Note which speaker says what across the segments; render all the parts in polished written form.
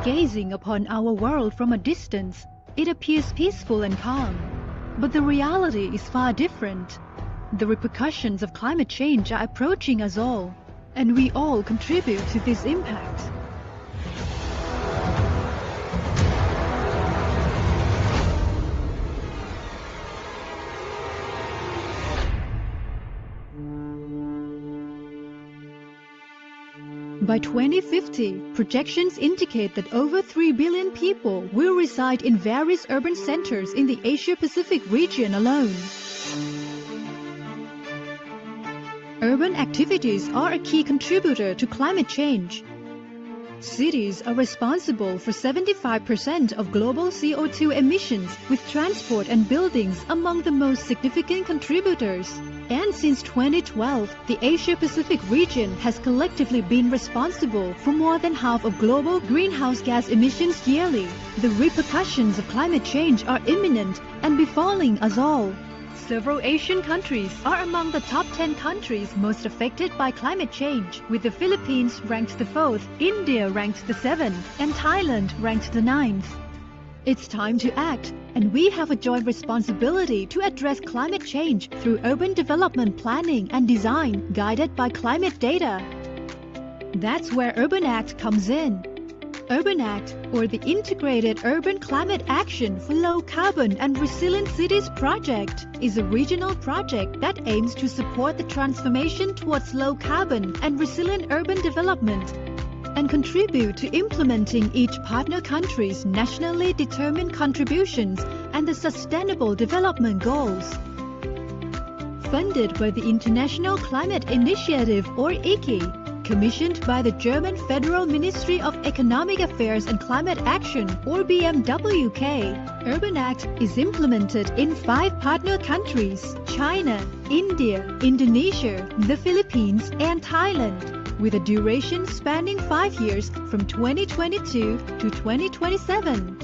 Speaker 1: Gazing upon our world from a distance, it appears peaceful and calm. But the reality is far different. The repercussions of climate change are approaching us all, and we all contribute to this impact. By 2050, projections indicate that over 3 billion people will reside in various urban centers in the Asia-Pacific region alone. Urban activities are a key contributor to climate change. Cities are responsible for 75% of global CO2 emissions, with transport and buildings among the most significant contributors. And since 2012, the Asia-Pacific region has collectively been responsible for more than half of global greenhouse gas emissions yearly. The repercussions of climate change are imminent and befalling us all. Several Asian countries are among the top 10 countries most affected by climate change, with the Philippines ranked the 4th, India ranked the 7th, and Thailand ranked the 9th. It's time to act, and we have a joint responsibility to address climate change through urban development planning and design guided by climate data. That's where Urban Act comes in. Urban Act, or the Integrated Urban Climate Action for Low Carbon and Resilient Cities project, is a regional project that aims to support the transformation towards low carbon and resilient urban development and contribute to implementing each partner country's nationally determined contributions and the Sustainable Development Goals. Funded by the International Climate Initiative, or ICI, commissioned by the German Federal Ministry of Economic Affairs and Climate Action, or BMWK, Urban Act is implemented in 5 partner countries: China, India, Indonesia, the Philippines, and Thailand, with a duration spanning 5 years from 2022 to 2027.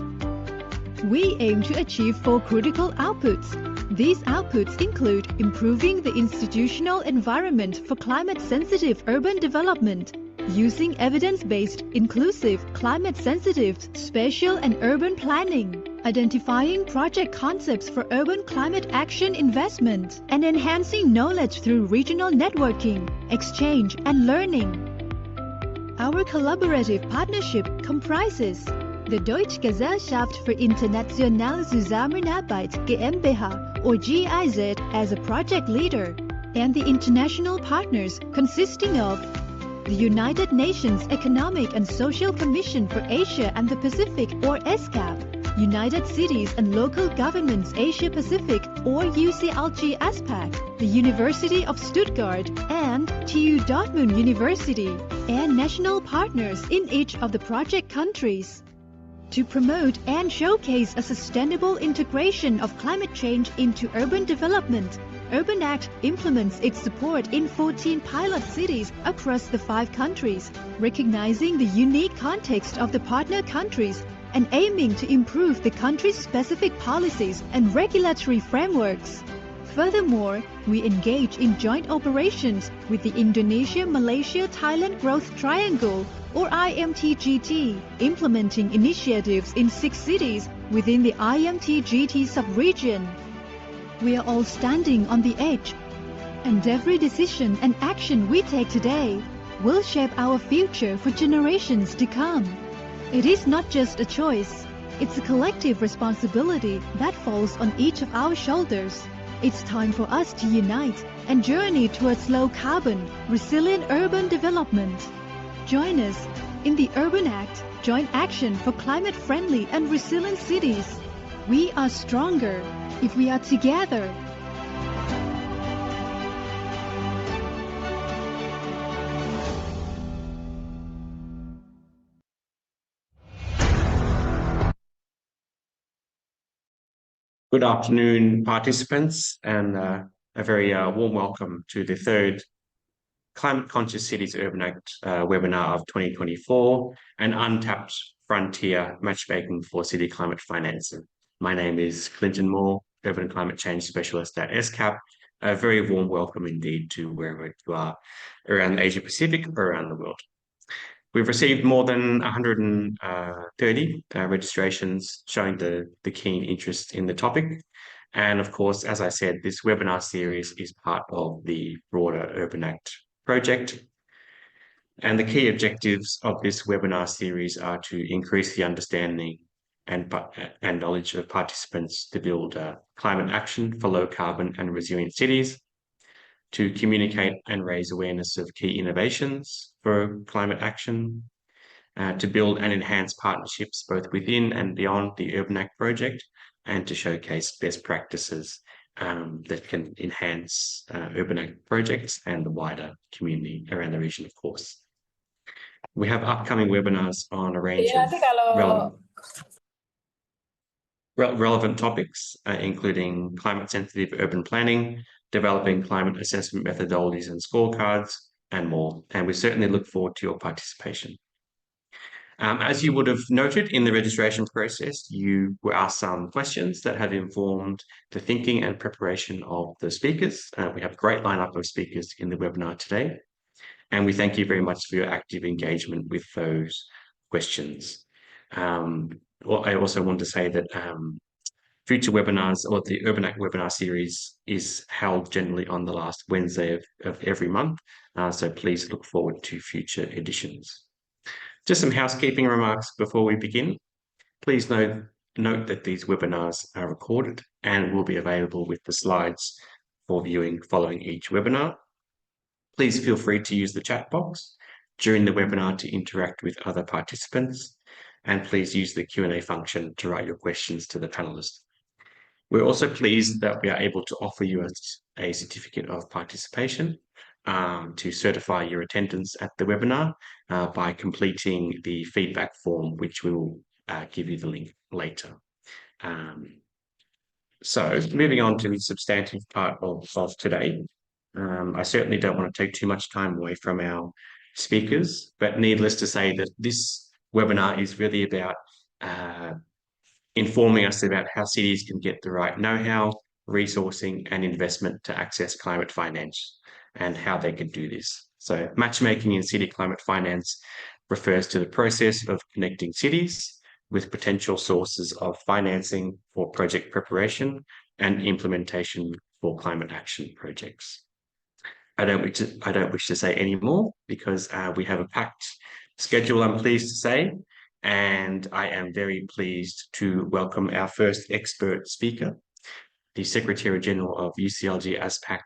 Speaker 1: We aim to achieve 4 critical outputs. These outputs include improving the institutional environment for climate-sensitive urban development, using evidence-based, inclusive, climate-sensitive, spatial and urban planning, identifying project concepts for urban climate action investment, and enhancing knowledge through regional networking, exchange, and learning. Our collaborative partnership comprises the Deutsche Gesellschaft für internationale Zusammenarbeit GmbH, or GIZ, as a project leader, and the international partners consisting of the United Nations Economic and Social Commission for Asia and the Pacific, or ESCAP, United Cities and Local Governments Asia Pacific, or UCLG ASPAC, the University of Stuttgart, and TU Dortmund University, and national partners in each of the project countries. To promote and showcase a sustainable integration of climate change into urban development, Urban Act implements its support in 14 pilot cities across the 5 countries, recognizing the unique context of the partner countries and aiming to improve the country's specific policies and regulatory frameworks. Furthermore, we engage in joint operations with the Indonesia-Malaysia-Thailand Growth Triangle, or IMTGT, implementing initiatives in 6 cities within the IMTGT sub-region. We are all standing on the edge, and every decision and action we take today will shape our future for generations to come. It is not just a choice, it's a collective responsibility that falls on each of our shoulders. It's time for us to unite and journey towards low-carbon, resilient urban development. Join us in the Urban Act, Joint Action for Climate-Friendly and Resilient Cities. We are stronger if we are together.
Speaker 2: Good afternoon, participants, and a very warm welcome to the 3rd Climate Conscious Cities Urban Act webinar of 2024, an untapped frontier matchmaking for city climate financing. My name is Clinton Moore, Urban Climate Change Specialist at ESCAP. A very warm welcome indeed to wherever you are around the Asia Pacific or around the world. We've received more than 130 registrations showing the keen interest in the topic. And of course, as I said, this webinar series is part of the broader Urban Act project. And the key objectives of this webinar series are to increase the understanding and knowledge of participants to build climate action for low carbon and resilient cities, to communicate and raise awareness of key innovations for climate action, to build and enhance partnerships both within and beyond the Urban Act project, and to showcase best practices that can enhance Urban Act projects and the wider community around the region, of course. We have upcoming webinars on a range of relevant topics, including climate-sensitive urban planning, developing climate assessment methodologies and scorecards, and more. And we certainly look forward to your participation. As you would have noted in the registration process, you were asked some questions that have informed the thinking and preparation of the speakers. We have a great lineup of speakers in the webinar today. And we thank you very much for your active engagement with those questions. I also want to say that future webinars, or the Urban Act webinar series, is held generally on the last Wednesday of every month. So please look forward to future editions. Just some housekeeping remarks before we begin. Please note that these webinars are recorded and will be available with the slides for viewing following each webinar. Please feel free to use the chat box during the webinar to interact with other participants, and please use the Q&A function to write your questions to the panelists. We're also pleased that we are able to offer you a certificate of participation to certify your attendance at the webinar by completing the feedback form, which we will give you the link later. So moving on to the substantive part of today. I certainly don't want to take too much time away from our speakers, but needless to say that this webinar is really about informing us about how cities can get the right know-how, resourcing and investment to access climate finance and how they could do this. So matchmaking in city climate finance refers to the process of connecting cities with potential sources of financing for project preparation and implementation for climate action projects. I don't wish to say any more because we have a packed schedule, I'm pleased to say, and I am very pleased to welcome our first expert speaker, the Secretary General of UCLG ASPAC,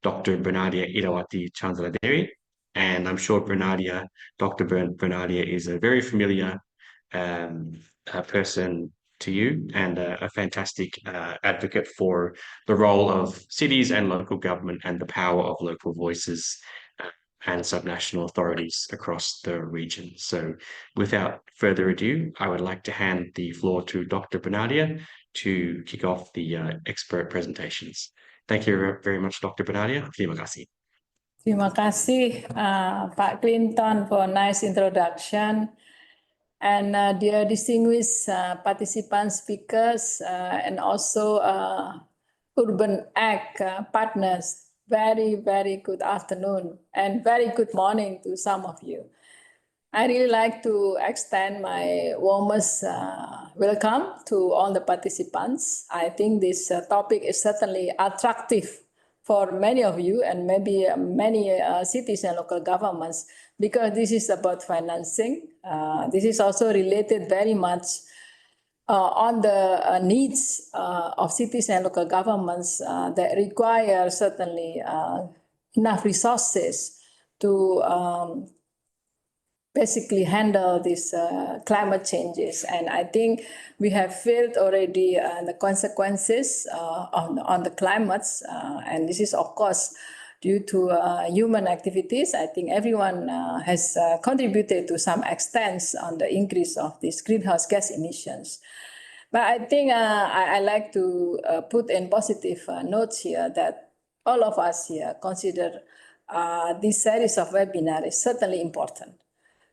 Speaker 2: Dr. Bernadia Irawati Chandraderi. And I'm sure Dr. Bernadia is a very familiar person to you and a fantastic advocate for the role of cities and local government and the power of local voices and subnational authorities across the region. So without further ado, I would like to hand the floor to Dr. Bernadia to kick off the expert presentations. Thank you very much, Dr. Bernadia. Terima kasih.
Speaker 3: Terima kasih, Pak Clinton, for a nice introduction. And dear distinguished participants, speakers, and also Urban Act partners, very, very good afternoon and very good morning to some of you. I really like to extend my warmest welcome to all the participants. I think this topic is certainly attractive for many of you and maybe many cities and local governments, because this is about financing. This is also related very much on the needs of cities and local governments that require certainly enough resources to basically handle these climate changes. And I think we have felt already the consequences on the climates. And this is, of course, due to human activities. I think everyone has contributed to some extent on the increase of these greenhouse gas emissions. But I think I like to put in positive notes here that all of us here consider this series of webinars is certainly important.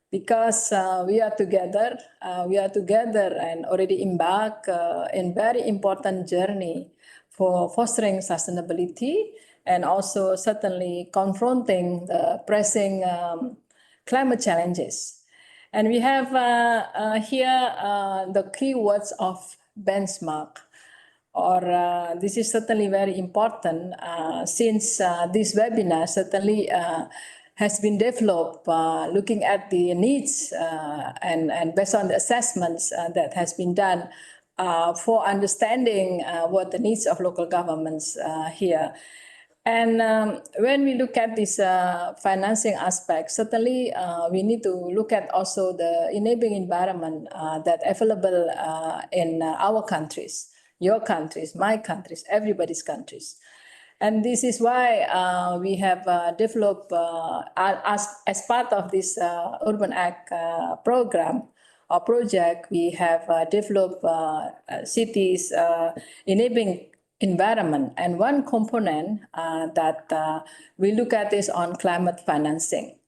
Speaker 3: Because we are together and already embark in very important journey for fostering sustainability and also certainly confronting the pressing climate challenges. And we have here the keywords of benchmark, or this is certainly very important since this webinar certainly has been developed looking at the needs and based on the assessments that has been done for understanding what the needs of local governments here. And when we look at this financing aspect, certainly we need to look at also the enabling environment that available in our countries, your countries, my countries, everybody's countries. And this is why we have developed, as part of this Urban Act program or project, we have developed cities enabling environment. And one component that we look at is on climate financing.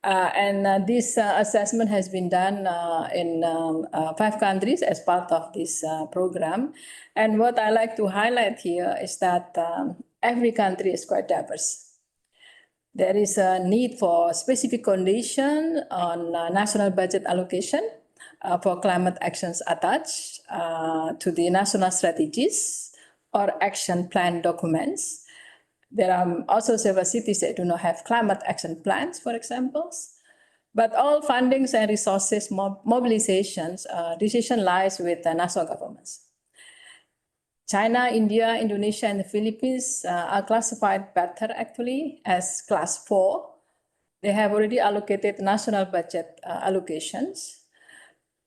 Speaker 3: And this assessment has been done in 5 countries as part of this program. And what I like to highlight here is that every country is quite diverse. There is a need for specific condition on national budget allocation for climate actions attached to the national strategies or action plan documents. There are also several cities that do not have climate action plans, for example. But all fundings and resources mobilizations decision lies with the national governments. China, India, Indonesia, and the Philippines are classified better actually as class 4. They have already allocated national budget allocations,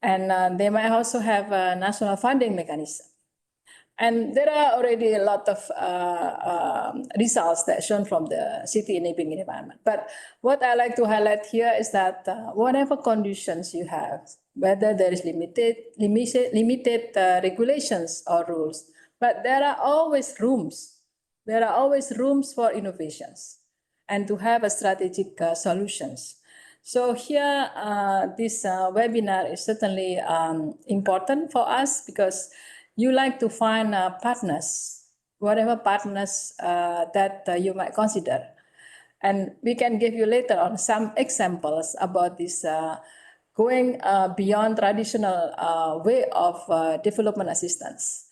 Speaker 3: and they might also have a national funding mechanism. And there are already a lot of results that shown from the city enabling environment. But what I like to highlight here is that whatever conditions you have, whether there is limited regulations or rules, but there are always rooms. There are always rooms for innovations and to have a strategic solutions. So here, this webinar is certainly important for us because you like to find partners, whatever partners that you might consider. And we can give you later on some examples about this going beyond traditional way of development assistance.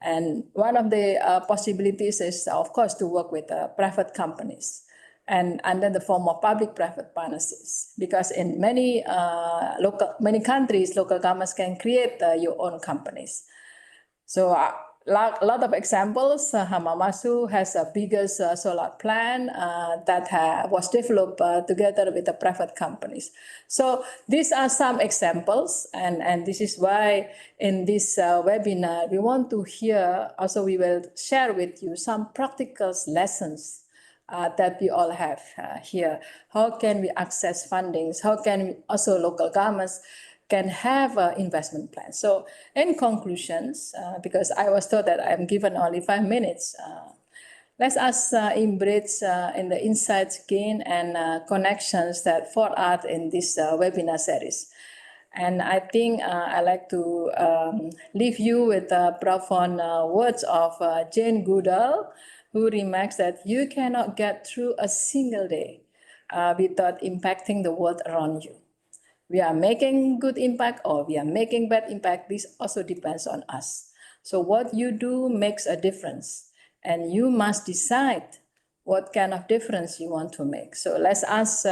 Speaker 3: And one of the possibilities is, of course, to work with private companies and under the form of public-private partnerships, because in many countries, local governments can create your own companies. So a lot of examples. Hamamatsu has a biggest solar plant that was developed together with the private companies. So these are some examples, and this is why in this webinar we want to hear, also we will share with you some practical lessons that we all have here. How can we access fundings? How can we also local governments can have investment plans? So in conclusions, because I was told that I'm given only 5 minutes, let us embrace in the insights gained and connections that fall out in this webinar series. And I think I like to leave you with profound words of Jane Goodall, who remarks that you cannot get through a single day without impacting the world around you. We are making good impact or we are making bad impact. This also depends on us. So what you do makes a difference, and you must decide what kind of difference you want to make. So let's us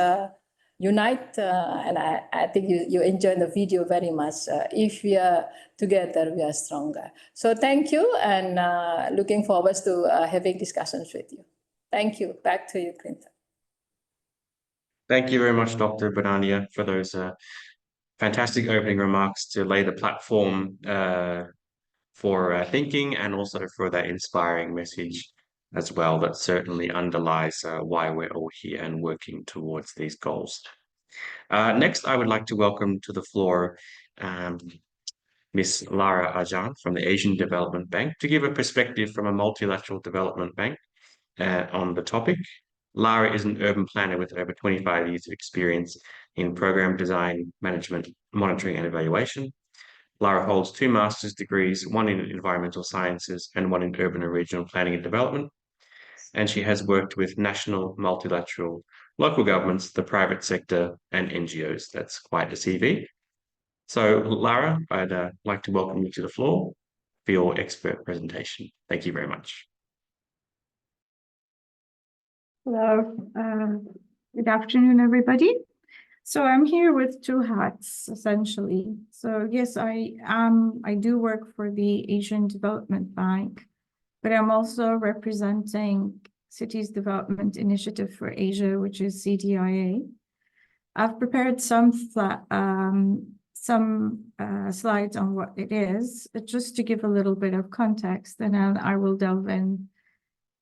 Speaker 3: unite, and I think you enjoyed the video very much. If we are together, we are stronger. So thank you, and looking forward to having discussions with you. Thank you. Back to you, Clinton.
Speaker 2: Thank you very much, Dr. Bonania, for those fantastic opening remarks to lay the platform for thinking, and also for that inspiring message as well that certainly underlies why we're all here and working towards these goals. Next, I would like to welcome to the floor Ms. Lara Ajan from the Asian Development Bank to give a perspective from a multilateral development bank on the topic. Lara is an urban planner with over 25 years of experience in program design, management, monitoring, and evaluation. Lara holds 2 master's degrees, one in environmental sciences and one in urban and regional planning and development. And she has worked with national, multilateral, local governments, the private sector, and NGOs. That's quite a CV. So, Lara, I'd like to welcome you to the floor for your expert presentation. Thank you very much.
Speaker 4: Hello, good afternoon, everybody. So I'm here with two hats, essentially. So yes, I do work for the Asian Development Bank, but I'm also representing Cities Development Initiative for Asia, which is CDIA. I've prepared some slides on what it is, just to give a little bit of context, and then I will delve in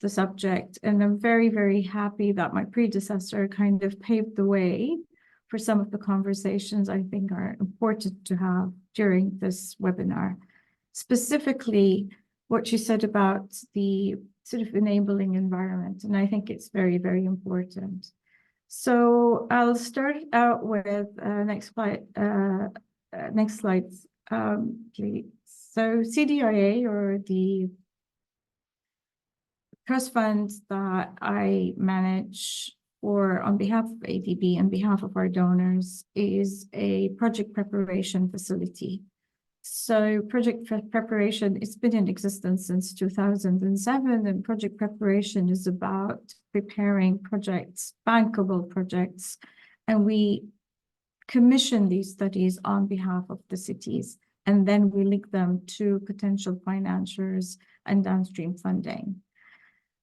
Speaker 4: the subject. And I'm very, very happy that my predecessor kind of paved the way for some of the conversations I think are important to have during this webinar. Specifically, what she said about the sort of enabling environment, and I think it's very, very important. So I'll start out with next slide, please. So CDIA, or the trust fund that I manage for on behalf of ADB, on behalf of our donors, is a project preparation facility. So project preparation, it's been in existence since 2007, and project preparation is about preparing projects, bankable projects, and we commission these studies on behalf of the cities, and then we link them to potential financiers and downstream funding.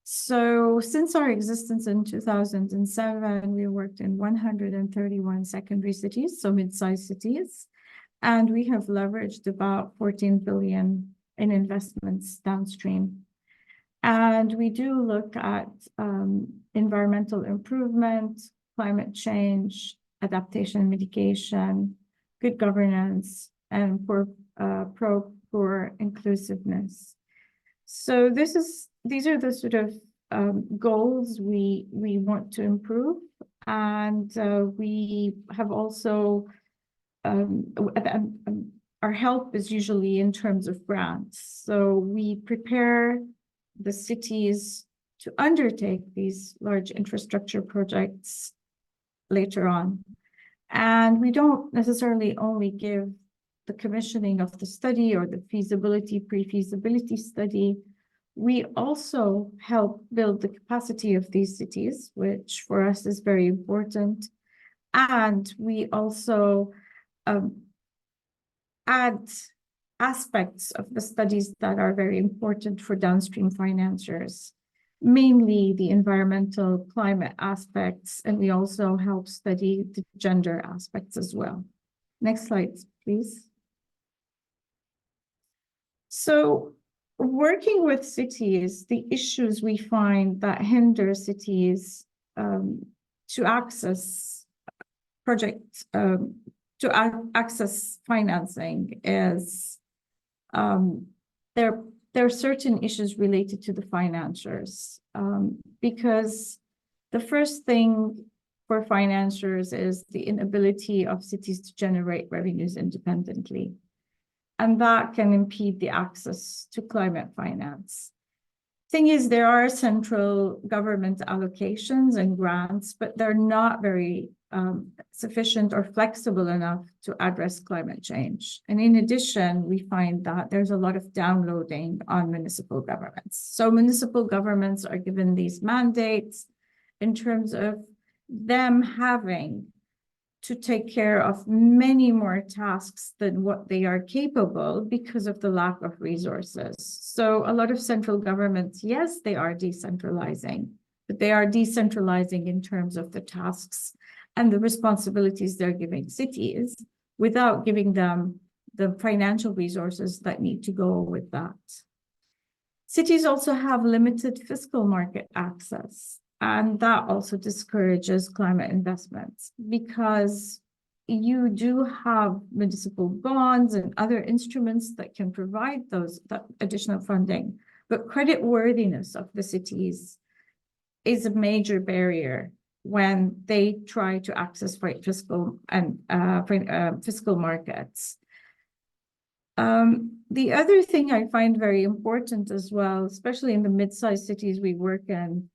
Speaker 4: So since our existence in 2007, we worked in 131 secondary cities, so mid-sized cities, and we have leveraged about 14 billion in investments downstream. And we do look at environmental improvement, climate change, adaptation, mitigation, good governance, and poor inclusiveness. So these are the sort of goals we want to improve, and we have also our help is usually in terms of grants. So we prepare the cities to undertake these large infrastructure projects later on. And we don't necessarily only give the commissioning of the study or the feasibility, pre-feasibility study. We also help build the capacity of these cities, which for us is very important. And we also add aspects of the studies that are very important for downstream financiers, mainly the environmental climate aspects, and we also help study the gender aspects as well. Next slide, please. So working with cities, the issues we find that hinder cities to access projects, to access financing is there are certain issues related to the financiers, because the first thing for financiers is the inability of cities to generate revenues independently. And that can impede the access to climate finance. Thing is, there are central government allocations and grants, but they're not very sufficient or flexible enough to address climate change. And in addition, we find that there's a lot of downloading on municipal governments. So municipal governments are given these mandates in terms of them having to take care of many more tasks than what they are capable because of the lack of resources. So a lot of central governments, yes, they are decentralizing, but they are decentralizing in terms of the tasks and the responsibilities they're giving cities without giving them the financial resources that need to go with that. Cities also have limited fiscal market access. And that also discourages climate investments because you do have municipal bonds and other instruments that can provide that additional funding. But creditworthiness of the cities is a major barrier when they try to access fiscal and fiscal markets. The other thing I find very important as well, especially in the mid-sized cities we work in,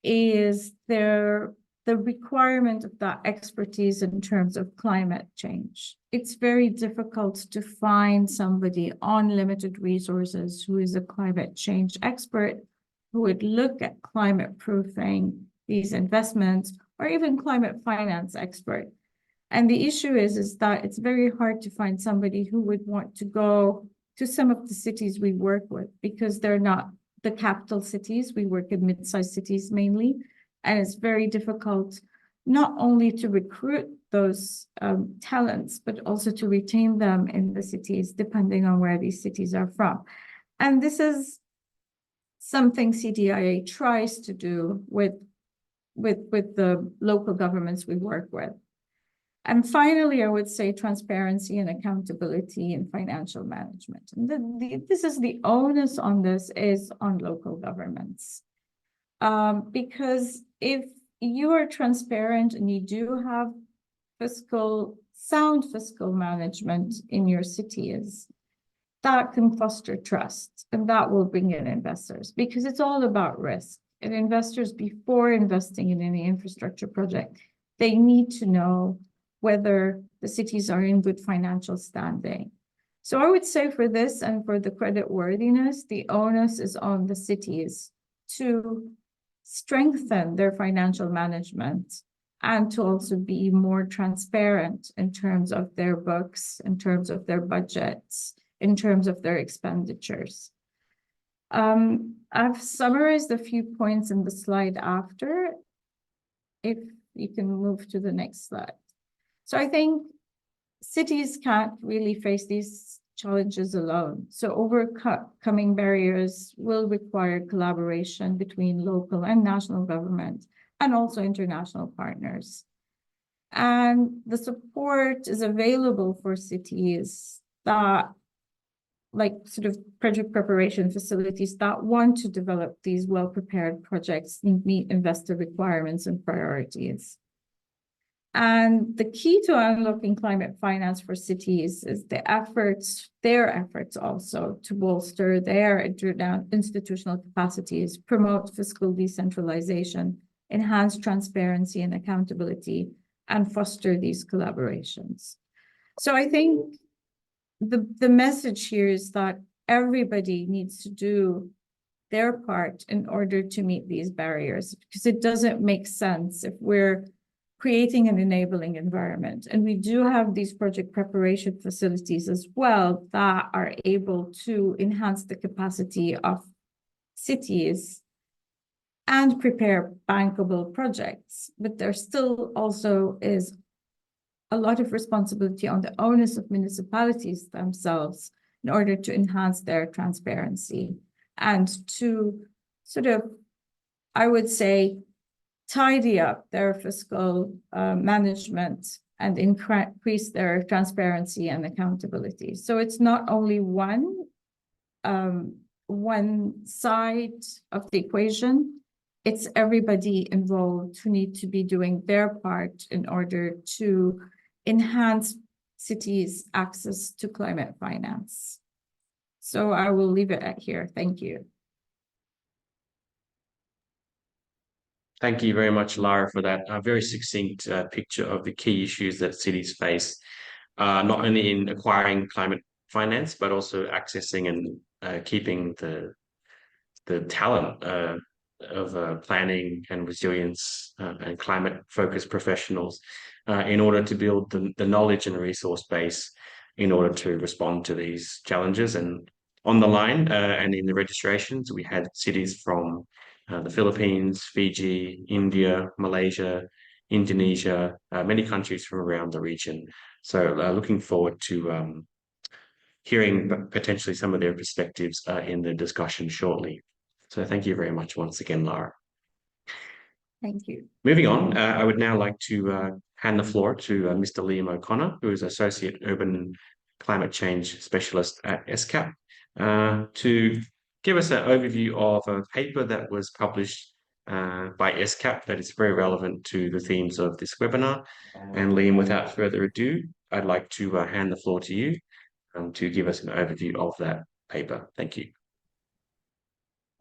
Speaker 4: is their the requirement of that expertise in terms of climate change. It's very difficult to find somebody on limited resources who is a climate change expert who would look at climate proofing these investments, or even climate finance expert. And the issue is that it's very hard to find somebody who would want to go to some of the cities we work with, because they're not the capital cities. We work in mid-sized cities mainly, and it's very difficult not only to recruit those talents, but also to retain them in the cities, depending on where these cities are from. And this is something CDIA tries to do with the local governments we work with. And finally, I would say transparency and accountability in financial management. And this is the onus on this is on local governments. Because if you are transparent and you do have sound fiscal management in your cities, that can foster trust, and that will bring in investors, because it's all about risk. And investors, before investing in any infrastructure project, they need to know whether the cities are in good financial standing. So I would say for this and for the credit worthiness, the onus is on the cities to strengthen their financial management and to also be more transparent in terms of their books, in terms of their budgets, in terms of their expenditures. I've summarized a few points in the slide after. If you can move to the next slide. So I think cities can't really face these challenges alone. So overcoming barriers will require collaboration between local and national government, and also international partners. And the support is available for cities that, like sort of project preparation facilities that want to develop these well-prepared projects and meet investor requirements and priorities. And the key to unlocking climate finance for cities is their efforts also to bolster their institutional capacities, promote fiscal decentralization, enhance transparency and accountability, and foster these collaborations. So I think the message here is that everybody needs to do their part in order to meet these barriers, because it doesn't make sense if we're creating an enabling environment. And we do have these project preparation facilities as well that are able to enhance the capacity of cities and prepare bankable projects. But there still also is a lot of responsibility on the onus of municipalities themselves in order to enhance their transparency and to sort of, I would say, tidy up their fiscal management and increase their transparency and accountability. So it's not only one side of the equation, it's everybody involved who need to be doing their part in order to enhance cities' access to climate finance. So I will leave it at here. Thank you.
Speaker 2: Thank you very much, Lara, for that very succinct picture of the key issues that cities face, not only in acquiring climate finance, but also accessing and keeping the talent of planning and resilience and climate-focused professionals in order to build the knowledge and resource base in order to respond to these challenges. And on the line and in the registrations, we had cities from the Philippines, Fiji, India, Malaysia, Indonesia, many countries from around the region. So looking forward to hearing potentially some of their perspectives in the discussion shortly. So thank you very much once again, Lara.
Speaker 4: Thank you.
Speaker 2: Moving on, I would now like to hand the floor to Mr. Liam O'Connor, who is Associate Urban Climate Change Specialist at ESCAP, to give us an overview of a paper that was published by ESCAP that is very relevant to the themes of this webinar. And Liam, without further ado, I'd like to hand the floor to you to give us an overview of that paper. Thank you.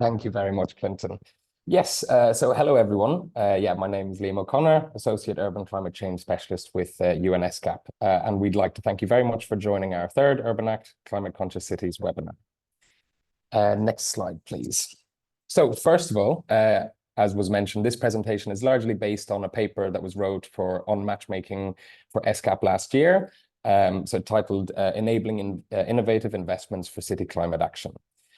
Speaker 5: Thank you very much, Clinton. Yes, so hello everyone. Yeah, my name is Liam O'Connor, Associate Urban Climate Change Specialist with ESCAP. And we'd like to thank you very much for joining our third Urban Act Climate Conscious Cities webinar. Next slide, please. So first of all, as was mentioned, this presentation is largely based on a paper that was wrote on matchmaking for ESCAP last year, so titled Enabling Innovative Investments for City Climate Action.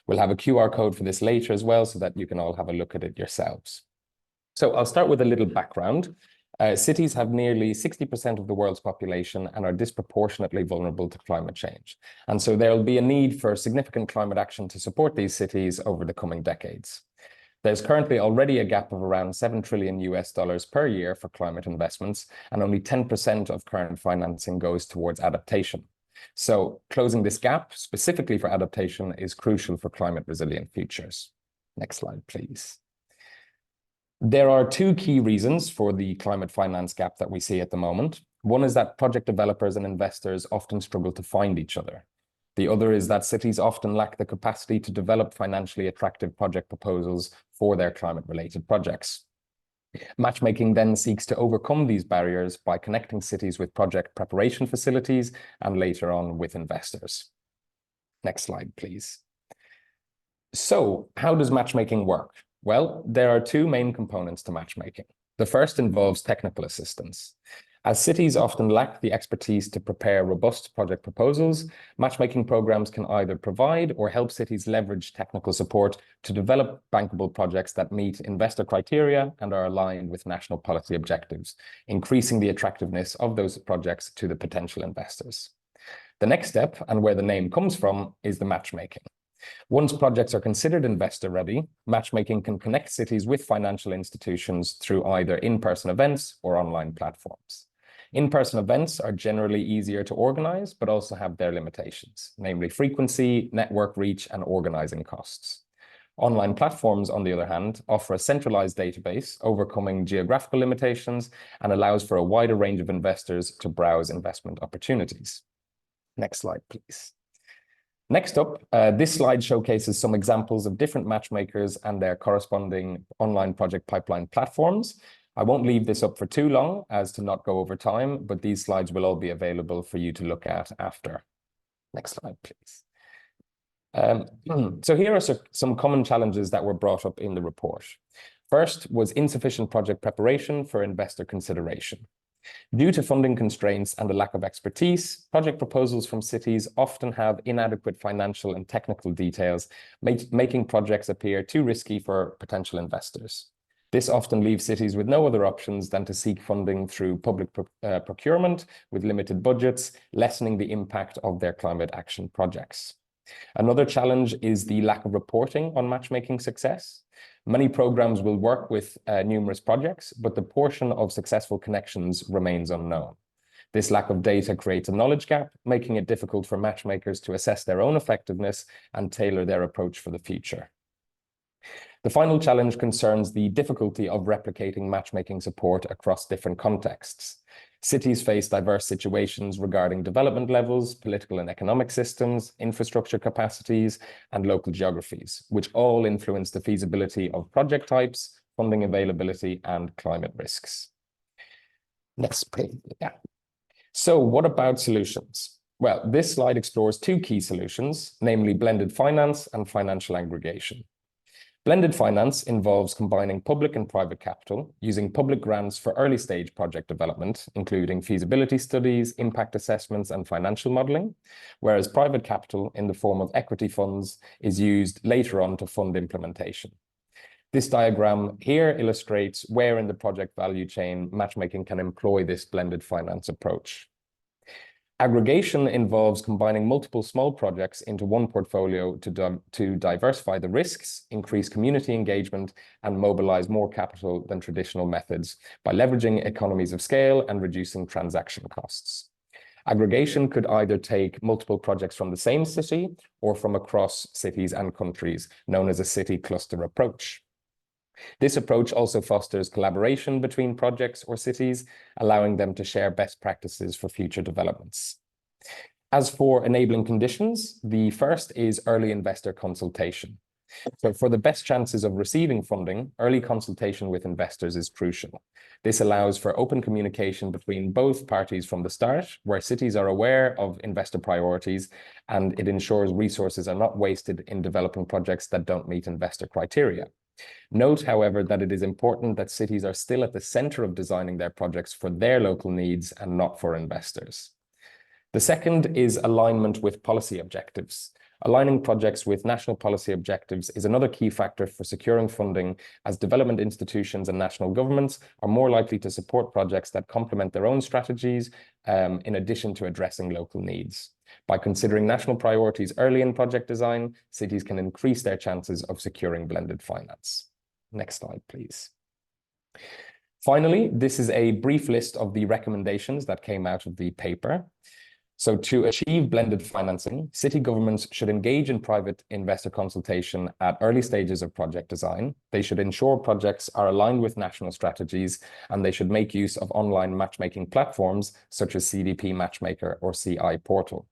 Speaker 5: We'll have a QR code for this later as well, so that you can all have a look at it yourselves. So I'll start with a little background. Cities have nearly 60% of the world's population and are disproportionately vulnerable to climate change. And so there will be a need for significant climate action to support these cities over the coming decades. There's currently already a gap of around $7 trillion per year for climate investments, and only 10% of current financing goes towards adaptation. So closing this gap, specifically for adaptation, is crucial for climate resilient futures. Next slide, please. There are two key reasons for the climate finance gap that we see at the moment. One is that project developers and investors often struggle to find each other. The other is that cities often lack the capacity to develop financially attractive project proposals for their climate-related projects. Matchmaking then seeks to overcome these barriers by connecting cities with project preparation facilities and later on with investors. Next slide, please. So how does matchmaking work? Well, there are two main components to matchmaking. The first involves technical assistance. As cities often lack the expertise to prepare robust project proposals, matchmaking programs can either provide or help cities leverage technical support to develop bankable projects that meet investor criteria and are aligned with national policy objectives, increasing the attractiveness of those projects to the potential investors. The next step, and where the name comes from, is the matchmaking. Once projects are considered investor-ready, matchmaking can connect cities with financial institutions through either in-person events or online platforms. In-person events are generally easier to organize, but also have their limitations, namely frequency, network reach, and organizing costs. Online platforms, on the other hand, offer a centralized database, overcoming geographical limitations, and allows for a wider range of investors to browse investment opportunities. Next slide, please. Next up, this slide showcases some examples of different matchmakers and their corresponding online project pipeline platforms. I won't leave this up for too long as to not go over time, but these slides will all be available for you to look at after. Next slide, please. So here are some common challenges that were brought up in the report. First was insufficient project preparation for investor consideration. Due to funding constraints and a lack of expertise, project proposals from cities often have inadequate financial and technical details, making projects appear too risky for potential investors. This often leaves cities with no other options than to seek funding through public procurement with limited budgets, lessening the impact of their climate action projects. Another challenge is the lack of reporting on matchmaking success. Many programs will work with numerous projects, but the portion of successful connections remains unknown. This lack of data creates a knowledge gap, making it difficult for matchmakers to assess their own effectiveness and tailor their approach for the future. The final challenge concerns the difficulty of replicating matchmaking support across different contexts. Cities face diverse situations regarding development levels, political and economic systems, infrastructure capacities, and local geographies, which all influence the feasibility of project types, funding availability, and climate risks. Next page. Yeah. So what about solutions? Well, this slide explores two key solutions, namely blended finance and financial aggregation. Blended finance involves combining public and private capital, using public grants for early stage project development, including feasibility studies, impact assessments, and financial modeling, whereas private capital in the form of equity funds is used later on to fund implementation. This diagram here illustrates where in the project value chain matchmaking can employ this blended finance approach. Aggregation involves combining multiple small projects into one portfolio to diversify the risks, increase community engagement, and mobilize more capital than traditional methods by leveraging economies of scale and reducing transaction costs. Aggregation could either take multiple projects from the same city or from across cities and countries, known as a city cluster approach. This approach also fosters collaboration between projects or cities, allowing them to share best practices for future developments. As for enabling conditions, the first is early investor consultation. So for the best chances of receiving funding, early consultation with investors is crucial. This allows for open communication between both parties from the start, where cities are aware of investor priorities, and it ensures resources are not wasted in developing projects that don't meet investor criteria. Note, however, that it is important that cities are still at the center of designing their projects for their local needs and not for investors. The second is alignment with policy objectives. Aligning projects with national policy objectives is another key factor for securing funding, as development institutions and national governments are more likely to support projects that complement their own strategies, in addition to addressing local needs. By considering national priorities early in project design, cities can increase their chances of securing blended finance. Next slide, please. Finally, this is a brief list of the recommendations that came out of the paper. So to achieve blended financing, city governments should engage in private investor consultation at early stages of project design. They should ensure projects are aligned with national strategies, and they should make use of online matchmaking platforms such as CDP Matchmaker or CI Portal.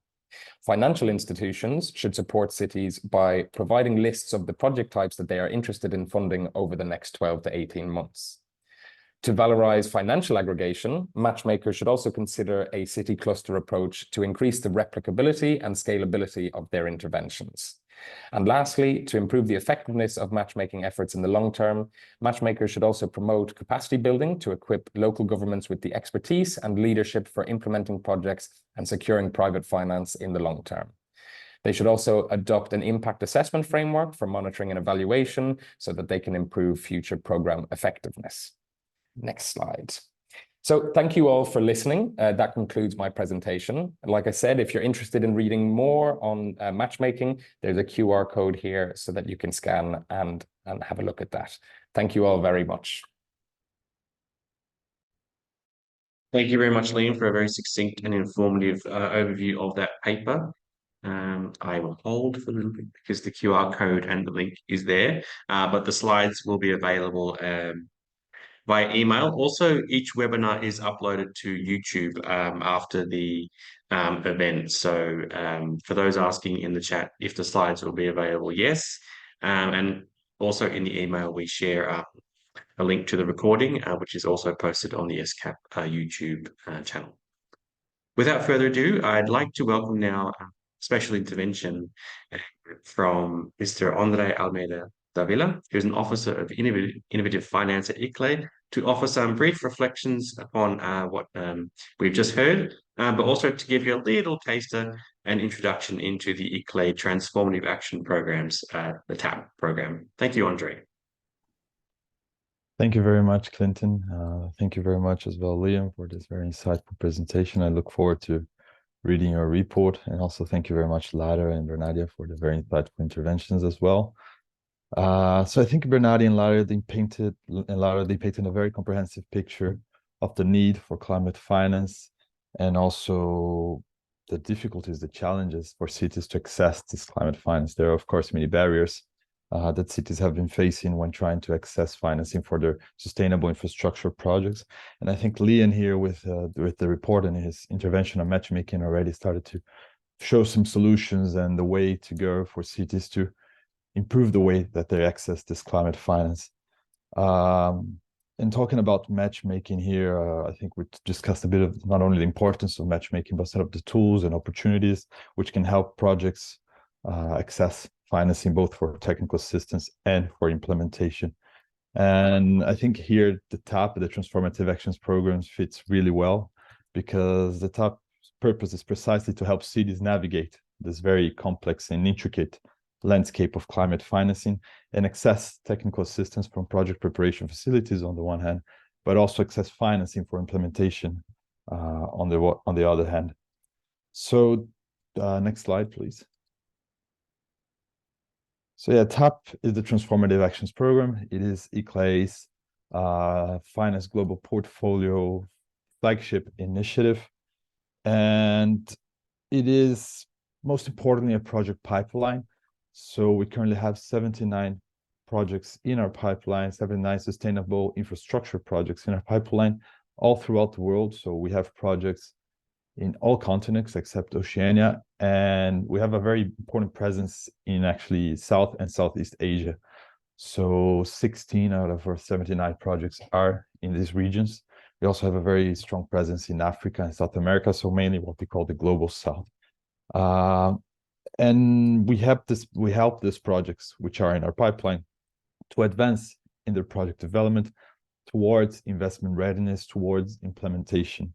Speaker 5: Financial institutions should support cities by providing lists of the project types that they are interested in funding over the next 12 to 18 months. To valorize financial aggregation, matchmakers should also consider a city cluster approach to increase the replicability and scalability of their interventions. And lastly, to improve the effectiveness of matchmaking efforts in the long term, matchmakers should also promote capacity building to equip local governments with the expertise and leadership for implementing projects and securing private finance in the long term. They should also adopt an impact assessment framework for monitoring and evaluation so that they can improve future program effectiveness. Next slide. So thank you all for listening. That concludes my presentation. Like I said, if you're interested in reading more on matchmaking, there's a QR code here so that you can scan and have a look at that. Thank you all very much.
Speaker 2: Thank you very much, Liam, for a very succinct and informative overview of that paper. I will hold for a little bit because the QR code and the link is there, but the slides will be available by email. Also, each webinar is uploaded to YouTube after the event. So for those asking in the chat if the slides will be available, yes. And also in the email, we share a link to the recording, which is also posted on the ESCAP YouTube channel. Without further ado, I'd like to welcome now a special intervention from Mr. Andre Almeida Davila, who's an Officer of Innovative Finance at ICLE, to offer some brief reflections upon what we've just heard, but also to give you a little taster and introduction into the ICLE Transformative Action Programs, the TAP program. Thank you, Andre.
Speaker 6: Thank you very much, Clinton. Thank you very much as well, Liam, for this very insightful presentation. I look forward to reading your report, and also thank you very much, Lara and Bernadia, for the very insightful interventions as well. So I think Bernardi and Lara, they painted a very comprehensive picture of the need for climate finance, and also the difficulties, the challenges for cities to access this climate finance. There are, of course, many barriers that cities have been facing when trying to access financing for their sustainable infrastructure projects. And I think Liam here with the report and his intervention on matchmaking already started to show some solutions and the way to go for cities to improve the way that they access this climate finance. And talking about matchmaking here, I think we discussed a bit of not only the importance of matchmaking, but some of the tools and opportunities which can help projects access financing, both for technical assistance and for implementation. And I think here the TAP, the Transformative Actions Programs, fits really well, because the TAP purpose is precisely to help cities navigate this very complex and intricate landscape of climate financing and access technical assistance from project preparation facilities on the one hand, but also access financing for implementation on the other hand. So next slide, please. So yeah, TAP is the Transformative Actions Program. It is ICLE's Finance Global Portfolio flagship initiative, and it is most importantly a project pipeline. So we currently have 79 projects in our pipeline, 79 sustainable infrastructure projects in our pipeline all throughout the world. So we have projects in all continents except Oceania, and we have a very important presence in actually South and Southeast Asia. So 16 out of our 79 projects are in these regions. We also have a very strong presence in Africa and South America, so mainly what we call the Global South. And we help these projects, which are in our pipeline, to advance in their project development towards investment readiness, towards implementation.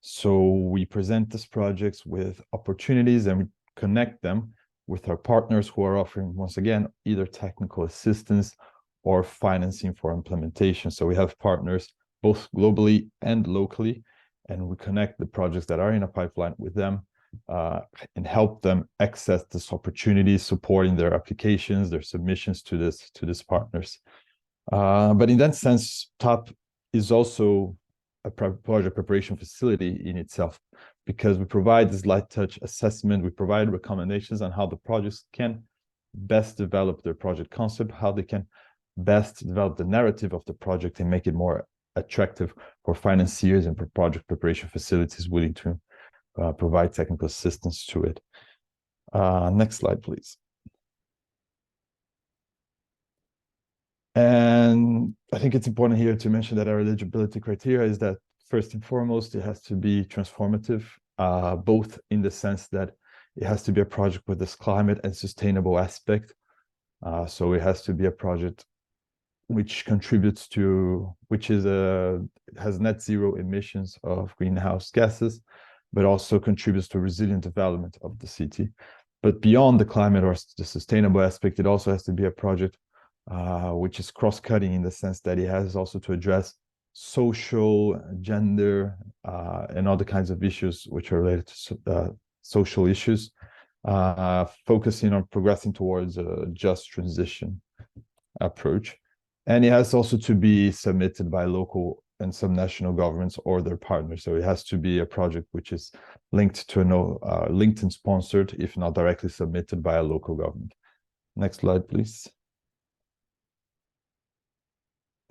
Speaker 6: So we present these projects with opportunities and we connect them with our partners who are offering, once again, either technical assistance or financing for implementation. So we have partners both globally and locally, and we connect the projects that are in a pipeline with them and help them access this opportunity, supporting their applications, their submissions to these partners. But in that sense, TAP is also a project preparation facility in itself, because we provide this light touch assessment, we provide recommendations on how the projects can best develop their project concept, how they can best develop the narrative of the project and make it more attractive for financiers and for project preparation facilities willing to provide technical assistance to it. Next slide, please. And I think it's important here to mention that our eligibility criteria is that first and foremost, it has to be transformative, both in the sense that it has to be a project with this climate and sustainable aspect. So it has to be a project which contributes to, has net zero emissions of greenhouse gases, but also contributes to resilient development of the city. But beyond the climate or the sustainable aspect, it also has to be a project which is cross-cutting in the sense that it has also to address social, gender, and other kinds of issues which are related to social issues, focusing on progressing towards a just transition approach. And it has also to be submitted by local and some national governments or their partners. So it has to be a project which is linked to linked and sponsored, if not directly submitted by a local government. Next slide, please.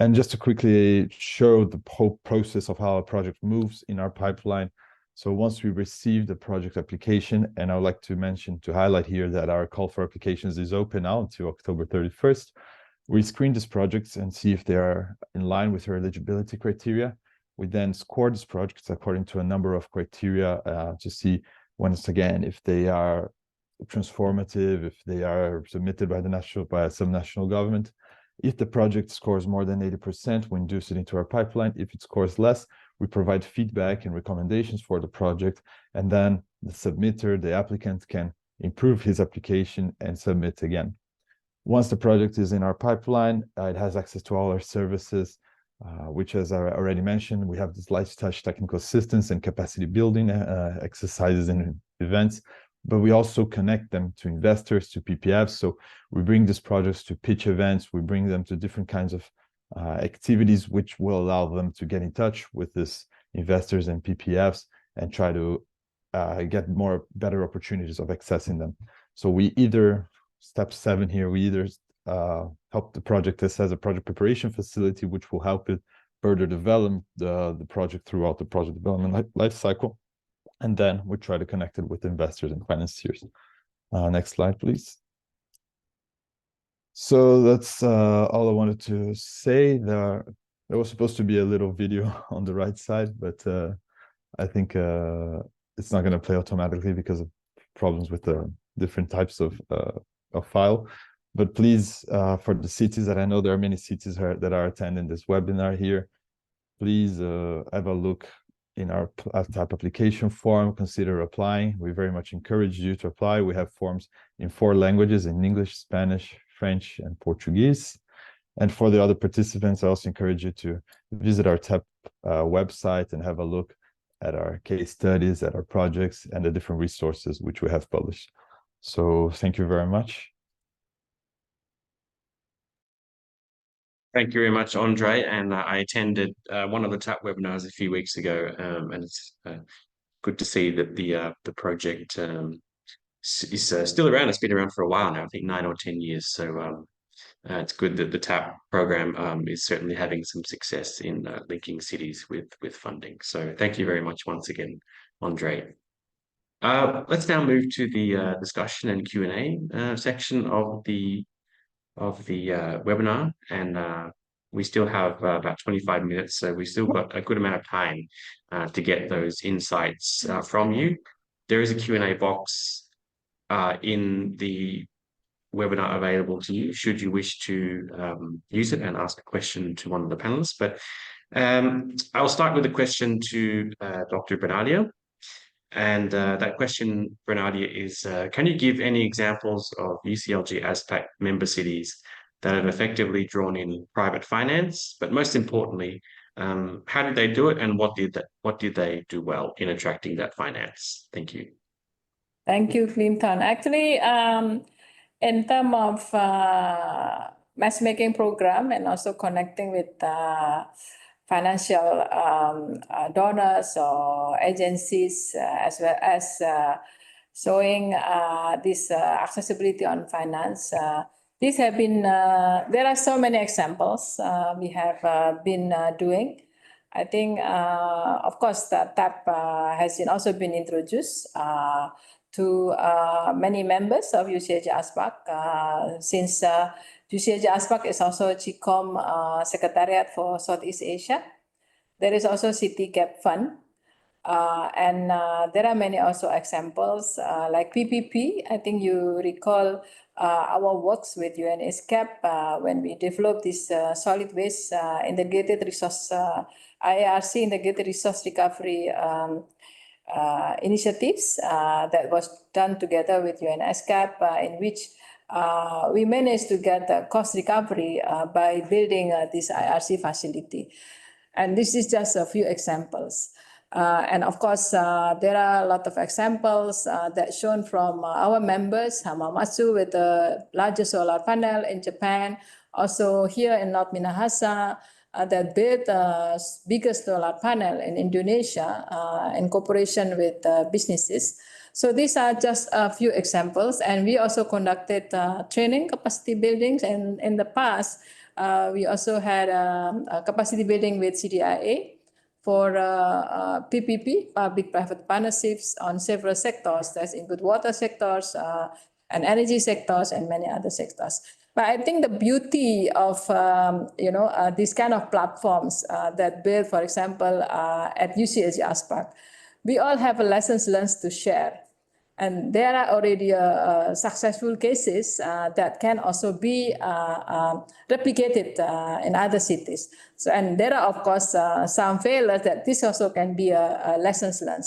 Speaker 6: And just to quickly show the whole process of how a project moves in our pipeline. So once we receive the project application, and I would like to highlight here that our call for applications is open now until October 31st. We screen these projects and see if they are in line with our eligibility criteria. We then score these projects according to a number of criteria to see, once again, if they are transformative, if they are submitted by some national government. If the project scores more than 80%, we induce it into our pipeline. If it scores less, we provide feedback and recommendations for the project, and then the submitter, the applicant, can improve his application and submit again. Once the project is in our pipeline, it has access to all our services, which, as I already mentioned, we have this light touch technical assistance and capacity building exercises and events, but we also connect them to investors, to PPFs. So we bring these projects to pitch events, we bring them to different kinds of activities, which will allow them to get in touch with these investors and PPFs and try to get better opportunities of accessing them. So we either, step 7 here, we either help the project as a project preparation facility, which will help it further develop the project throughout the project development life cycle. And then we try to connect it with investors and financiers. Next slide, please. So that's all I wanted to say. There was supposed to be a little video on the right side, but I think it's not going to play automatically because of problems with the different types of file. But please, for the cities that I know there are many cities that are attending this webinar here, please have a look in our TAP application form, consider applying. We very much encourage you to apply. We have forms in 4 languages, in English, Spanish, French, and Portuguese. And for the other participants, I also encourage you to visit our TAP website and have a look at our case studies, at our projects, and the different resources which we have published. So thank you very much.
Speaker 2: Thank you very much, Andre. And I attended one of the TAP webinars a few weeks ago, and it's good to see that the project is still around. It's been around for a while now, I think 9 or 10 years. So it's good that the TAP program is certainly having some success in linking cities with funding. So thank you very much once again Andre. Let's now move to the discussion and Q&A section of the webinar, and we still have about 25 minutes, so we still got a good amount of time to get those insights from you. There is a Q&A box in the webinar available to you should you wish to use it and ask a question to one of the panelists. But I'll start with a question to Dr. Bernadia. And that question, Bernadia, is can you give any examples of UCLG ASPAC member cities that have effectively drawn in private finance? But most importantly, how did they do it, and what did they do well in attracting that finance? Thank you.
Speaker 3: Thank you, Clinton. Actually, in terms of matchmaking program and also connecting with financial donors or agencies, as well as showing this accessibility on finance. These have been, there are so many examples we have been doing. I think, of course, the TAP has also been introduced to many members of UCLG ASPAC, since UCLG ASPAC is also GCOM Secretariat for Southeast Asia. There is also City Gap Fund. And there are many also examples like PPP. I think you recall our works with ESCAP when we developed this solid waste integrated resource, IARC integrated resource recovery initiatives that was done together with ESCAP, in which we managed to get the cost recovery by building this IRC facility. And this is just a few examples. And of course, there are a lot of examples that shown from our members, Hamamatsu with the largest solar panel in Japan, also here in North Minahasa, that built the biggest solar panel in Indonesia in cooperation with businesses. So these are just a few examples. And we also conducted training capacity buildings. And in the past, we also had a capacity building with CDIA for PPP, public-private partnerships on several sectors. That include water sectors and energy sectors and many other sectors. But I think the beauty of these kind of platforms that build, for example, at UCLG ASPAC, we all have lessons learned to share. And there are already successful cases that can also be replicated in other cities. So, and there are, of course, some failures that this also can be a lessons learned.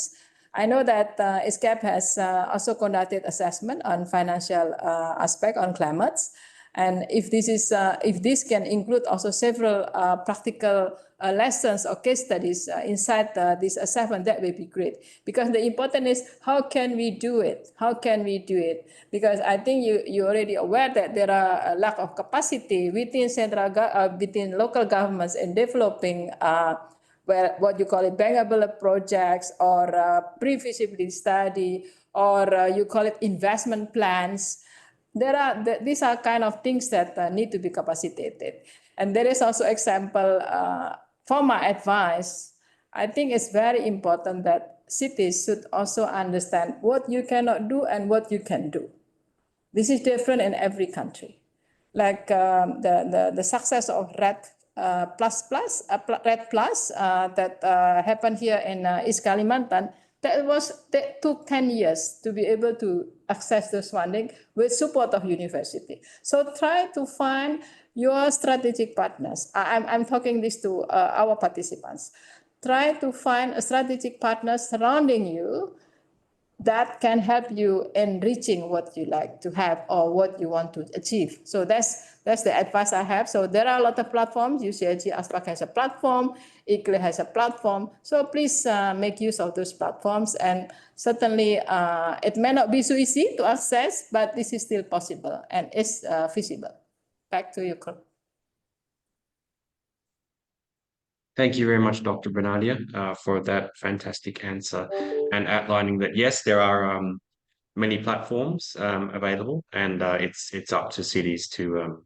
Speaker 3: I know that ESCAP has also conducted assessment on financial aspect on climate. And if this can include also several practical lessons or case studies inside this assessment, that will be great. Because the important is how can we do it? How can we do it? Because I think you're already aware that there are a lack of capacity within within local governments in developing what you call it bankable projects or pre-feasibility study, or you call it investment plans. These are kind of things that need to be capacitated. And there is also example, for my advice, I think it's very important that cities should also understand what you cannot do and what you can do. This is different in every country. Like the success of RED Plus that happened here in East Kalimantan, that took 10 years to be able to access this funding with support of university. So try to find your strategic partners. I'm talking this to our participants. Try to find a strategic partner surrounding you that can help you in reaching what you like to have or what you want to achieve. So that's the advice I have. So there are a lot of platforms. UCLG ASPAC has a platform, ICLE has a platform. So please make use of those platforms. And certainly it may not be so easy to access, but this is still possible and it's feasible. Back to you, Carl.
Speaker 2: Thank you very much, Dr. Bernadia, for that fantastic answer and outlining that, yes, there are many platforms available, and it's up to cities to,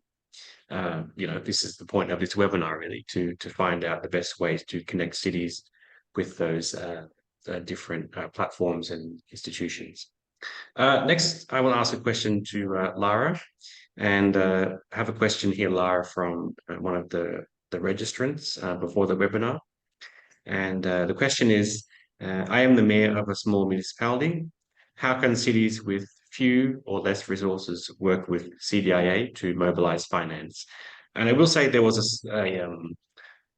Speaker 2: this is the point of this webinar, really, to find out the best ways to connect cities with those different platforms and institutions. Next, I will ask a question to Lara, and have a question here, Lara, from one of the registrants before the webinar. And the question is, I am the mayor of a small municipality. How can cities with few or less resources work with CDIA to mobilize finance? And I will say there was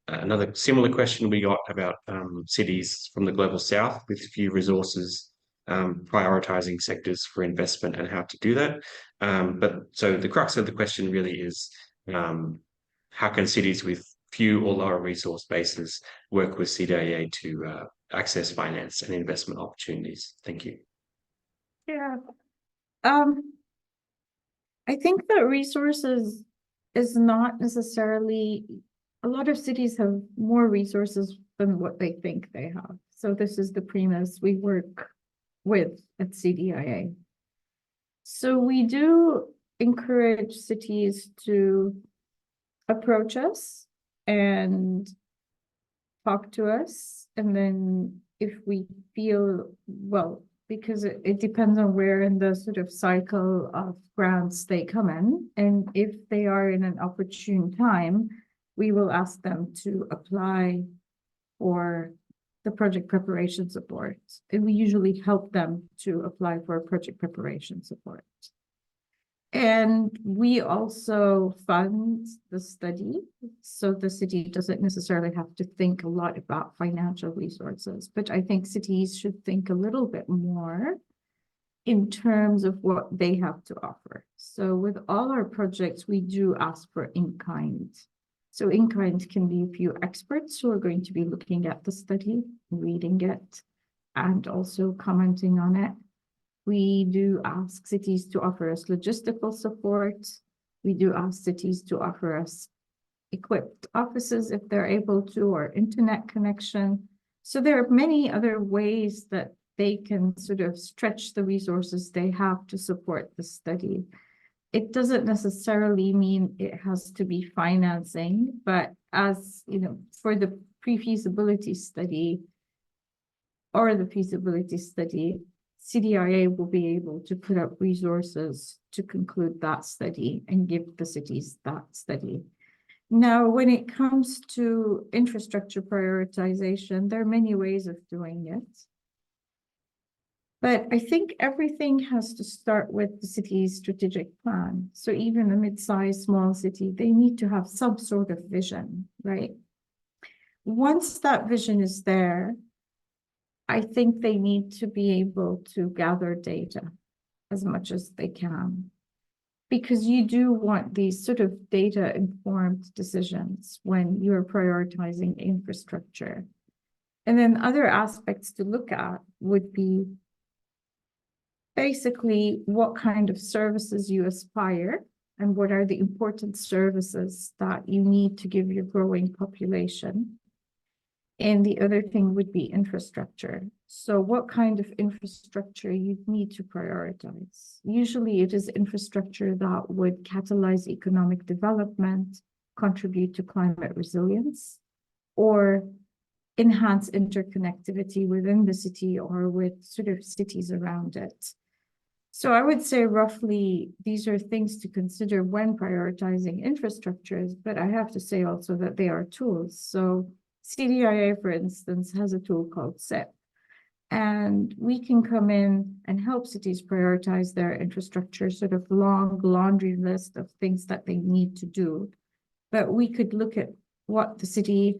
Speaker 2: another similar question we got about cities from the global south with few resources, prioritizing sectors for investment and how to do that. But so the crux of the question really is, how can cities with few or lower resource bases work with CDIA to access finance and investment opportunities? Thank you.
Speaker 4: Yeah. I think that resources is not necessarily, a lot of cities have more resources than what they think they have. So this is the premise we work with at CDIA. So we do encourage cities to approach us and talk to us. And then if we feel, well, because it depends on where in the sort of cycle of grants they come in. And if they are in an opportune time, we will ask them to apply for the project preparation support. And we usually help them to apply for project preparation support. And we also fund the study, so the city doesn't necessarily have to think a lot about financial resources, but I think cities should think a little bit more in terms of what they have to offer. So with all our projects, we do ask for in-kind. So in-kind can be a few experts who are going to be looking at the study, reading it, and also commenting on it. We do ask cities to offer us logistical support. We do ask cities to offer us equipped offices if they're able to, or internet connection. So there are many other ways that they can sort of stretch the resources they have to support the study. It doesn't necessarily mean it has to be financing, but as you know, for the pre-feasibility study or the feasibility study, CDIA will be able to put up resources to conclude that study and give the cities that study. Now, when it comes to infrastructure prioritization, there are many ways of doing it. But I think everything has to start with the city's strategic plan. So even a mid-sized small city, they need to have some sort of vision, right? Once that vision is there, I think they need to be able to gather data as much as they can, because you do want these sort of data-informed decisions when you're prioritizing infrastructure. And then other aspects to look at would be basically what kind of services you aspire and what are the important services that you need to give your growing population. And the other thing would be infrastructure. So what kind of infrastructure you need to prioritize? Usually it is infrastructure that would catalyze economic development, contribute to climate resilience, or enhance interconnectivity within the city or with sort of cities around it. So I would say roughly these are things to consider when prioritizing infrastructures, but I have to say also that they are tools. So CDIA, for instance, has a tool called SIP, and we can come in and help cities prioritize their infrastructure, sort of long laundry list of things that they need to do. But we could look at what the city,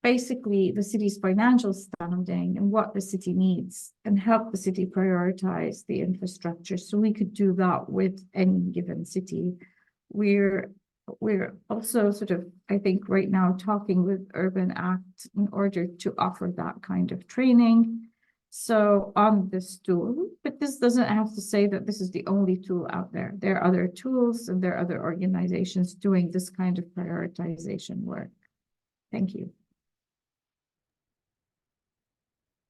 Speaker 4: basically the city's financial standing and what the city needs, and help the city prioritize the infrastructure. So we could do that with any given city. We're also sort of, I think right now, talking with Urban Act in order to offer that kind of training. So on this tool, but this doesn't have to say that this is the only tool out there. There are other tools and there are other organizations doing this kind of prioritization work. Thank you.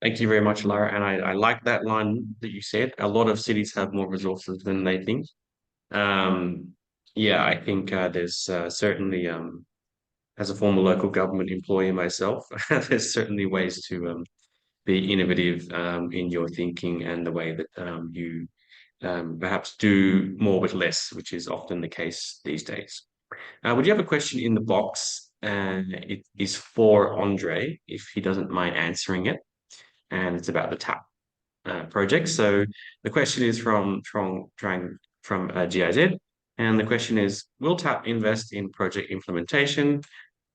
Speaker 2: Thank you very much, Lara. And I like that line that you said. A lot of cities have more resources than they think. Yeah, I think there's certainly, as a former local government employee myself, there's certainly ways to be innovative in your thinking and the way that you perhaps do more with less, which is often the case these days. Would you have a question in the box? And it is for Andre, if he doesn't mind answering it. And it's about the TAP project. So the question is from GIZ. And the question is, will TAP invest in project implementation,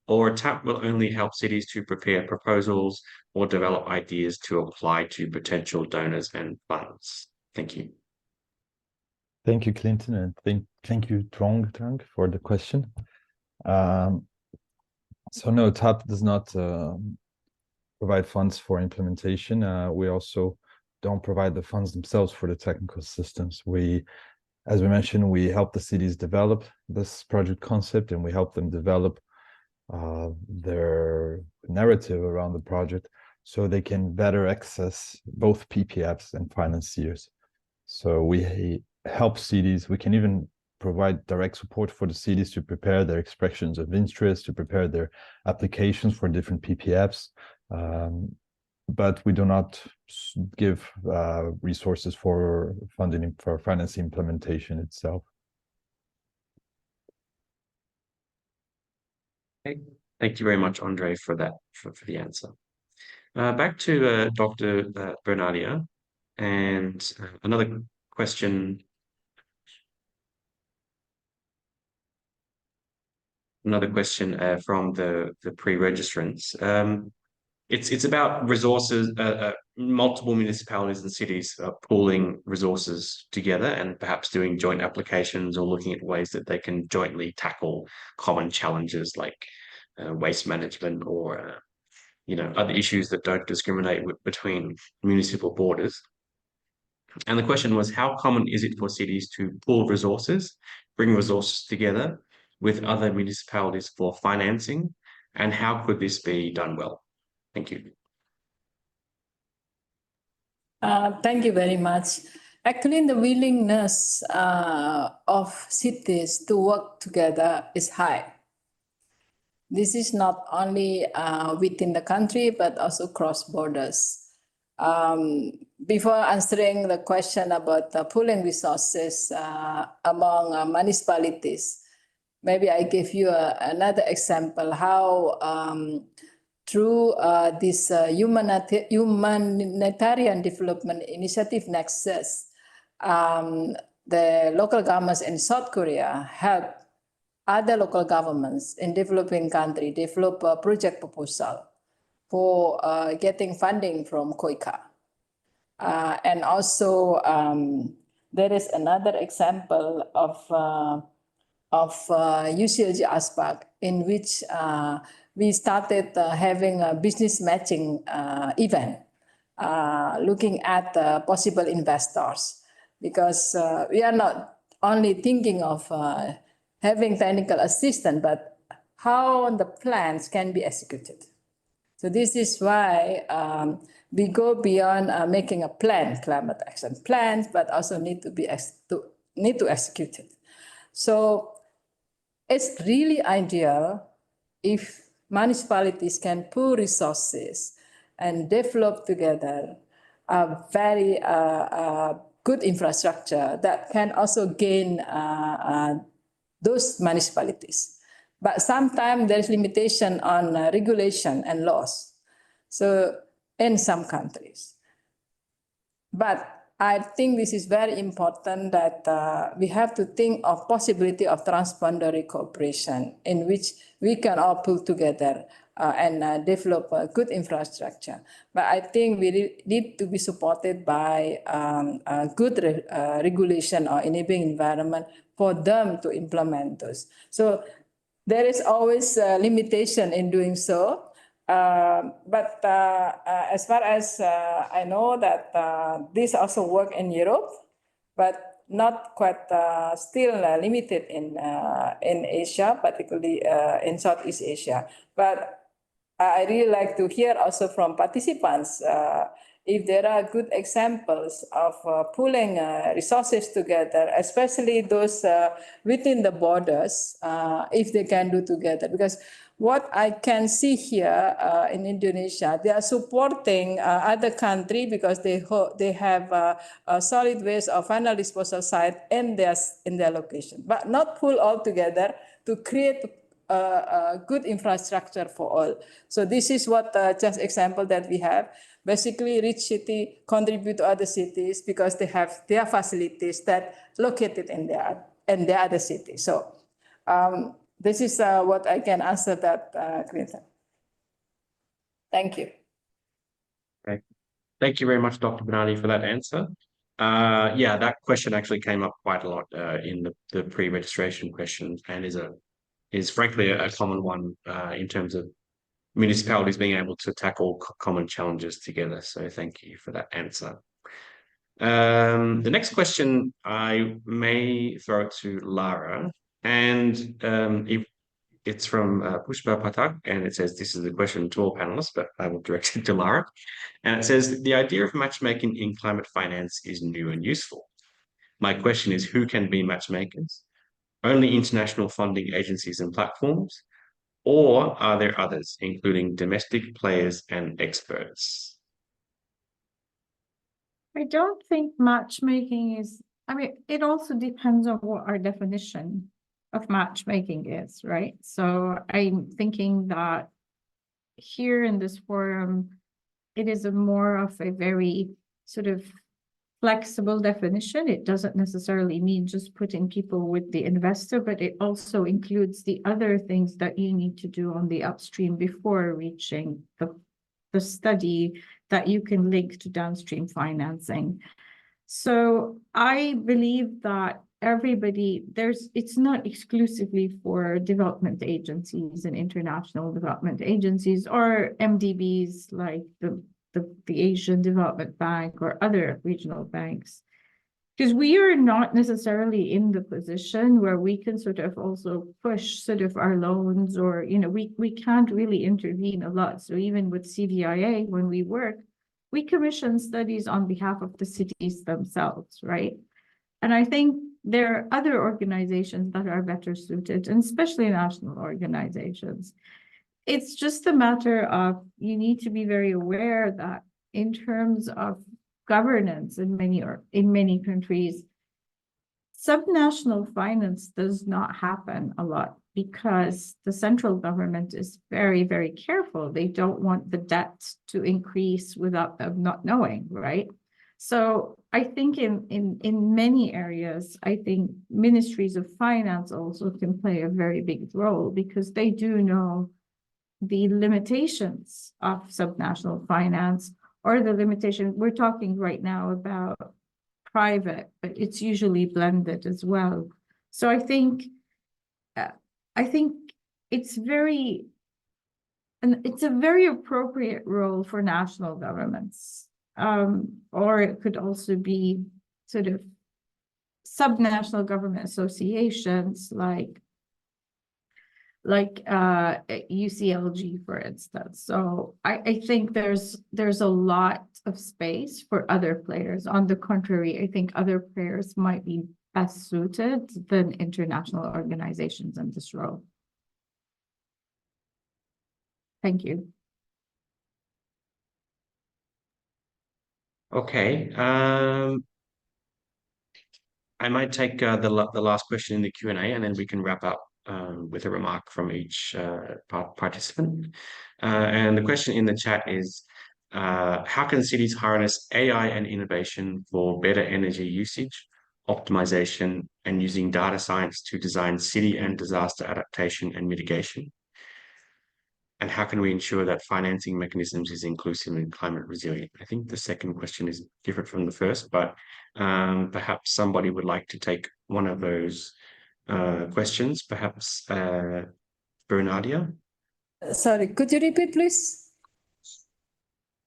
Speaker 2: or TAP will only help cities to prepare proposals or develop ideas to apply to potential donors and funds? Thank you.
Speaker 6: Thank you, Clinton, and thank you, Trong, for the question. So no, TAP does not provide funds for implementation. We also don't provide the funds themselves for the technical systems. As we mentioned, we help the cities develop this project concept, and we help them develop their narrative around the project so they can better access both PPFs and financiers. So we help cities. We can even provide direct support for the cities to prepare their expressions of interest, to prepare their applications for different PPFs. But we do not give resources for funding for finance implementation itself.
Speaker 2: Okay. Thank you very much, Andre, for that, for the answer. Back to Dr. Bernadia, and another question. Another question from the pre-registrants. It's about resources, multiple municipalities and cities pooling resources together and perhaps doing joint applications or looking at ways that they can jointly tackle common challenges like waste management or other issues that don't discriminate between municipal borders. And the question was, how common is it for cities to pool resources, bring resources together with other municipalities for financing, and how could this be done well? Thank you.
Speaker 3: Thank you very much. Actually, the willingness of cities to work together is high. This is not only within the country, but also cross borders. Before answering the question about pooling resources among municipalities, maybe I give you another example how through this humanitarian development initiative Nexus, the local governments in South Korea help other local governments in developing country develop a project proposal for getting funding from KOICA. And also there is another example of UCLG ASPAC in which we started having a business matching event, looking at possible investors, because we are not only thinking of having technical assistance, but how the plans can be executed. So this is why we go beyond making a plan, climate action plans, but also need to execute it. So it's really ideal if municipalities can pool resources and develop together a very good infrastructure that can also gain those municipalities. But sometimes there's limitation on regulation and laws. So in some countries. But I think this is very important that we have to think of possibility of transboundary cooperation in which we can all pull together and develop a good infrastructure. But I think we need to be supported by a good regulation or enabling environment for them to implement those. So there is always a limitation in doing so. But as far as I know that this also work in Europe, but not quite still limited in Asia, particularly in Southeast Asia. But I really like to hear also from participants if there are good examples of pooling resources together, especially those within the borders, if they can do together. Because what I can see here in Indonesia, they are supporting other country because they have a solid waste of final disposal site in their location, but not pool all together to create a good infrastructure for all. So this is what just example that we have. Basically, rich city contribute to other cities because they have their facilities that located in their other city. So this is what I can answer that, Clinton. Thank you.
Speaker 2: Okay. Thank you very much, Dr. Bernardi, for that answer. Yeah, that question actually came up quite a lot in the pre-registration questions, and is frankly a common one in terms of municipalities being able to tackle common challenges together. So thank you for that answer. The next question I may throw to Lara, and it's from Pushpa Patak, and it says, this is a question to all panelists, but I will direct it to Lara. And it says, the idea of matchmaking in climate finance is new and useful. My question is, who can be matchmakers? Only international funding agencies and platforms? Or are there others, including domestic players and experts?
Speaker 4: I don't think matchmaking is, I mean, it also depends on what our definition of matchmaking is, right? So I'm thinking that here in this forum, it is more of a very sort of flexible definition. It doesn't necessarily mean just putting people with the investor, but it also includes the other things that you need to do on the upstream before reaching the study that you can link to downstream financing. So I believe that everybody, it's not exclusively for development agencies and international development agencies or MDBs like the Asian Development Bank or other regional banks, because we are not necessarily in the position where we can sort of also push sort of our loans, or, you know, we can't really intervene a lot. So even with CDIA, when we work, we commission studies on behalf of the cities themselves, right? And I think there are other organizations that are better suited, and especially national organizations. It's just a matter of, you need to be very aware that in terms of governance in many countries, subnational finance does not happen a lot because the central government is very, very careful. They don't want the debt to increase without them not knowing, right? So I think in many areas, I think ministries of finance also can play a very big role, because they do know the limitations of subnational finance, or the limitation. We're talking right now about private, but it's usually blended as well. So I think it's a very appropriate role for national governments, or it could also be sort of subnational government associations like UCLG, for instance. So I think there's a lot of space for other players. On the contrary, I think other players might be best suited than international organizations in this role. Thank you.
Speaker 2: Okay. I might take the last question in the Q&A, and then we can wrap up with a remark from each participant. And the question in the chat is, how can cities harness AI and innovation for better energy usage, optimization, and using data science to design city and disaster adaptation and mitigation? And how can we ensure that financing mechanisms is inclusive and climate resilient? I think the second question is different from the first, but perhaps somebody would like to take one of those questions, perhaps Bernadia?
Speaker 3: Sorry, could you repeat, please?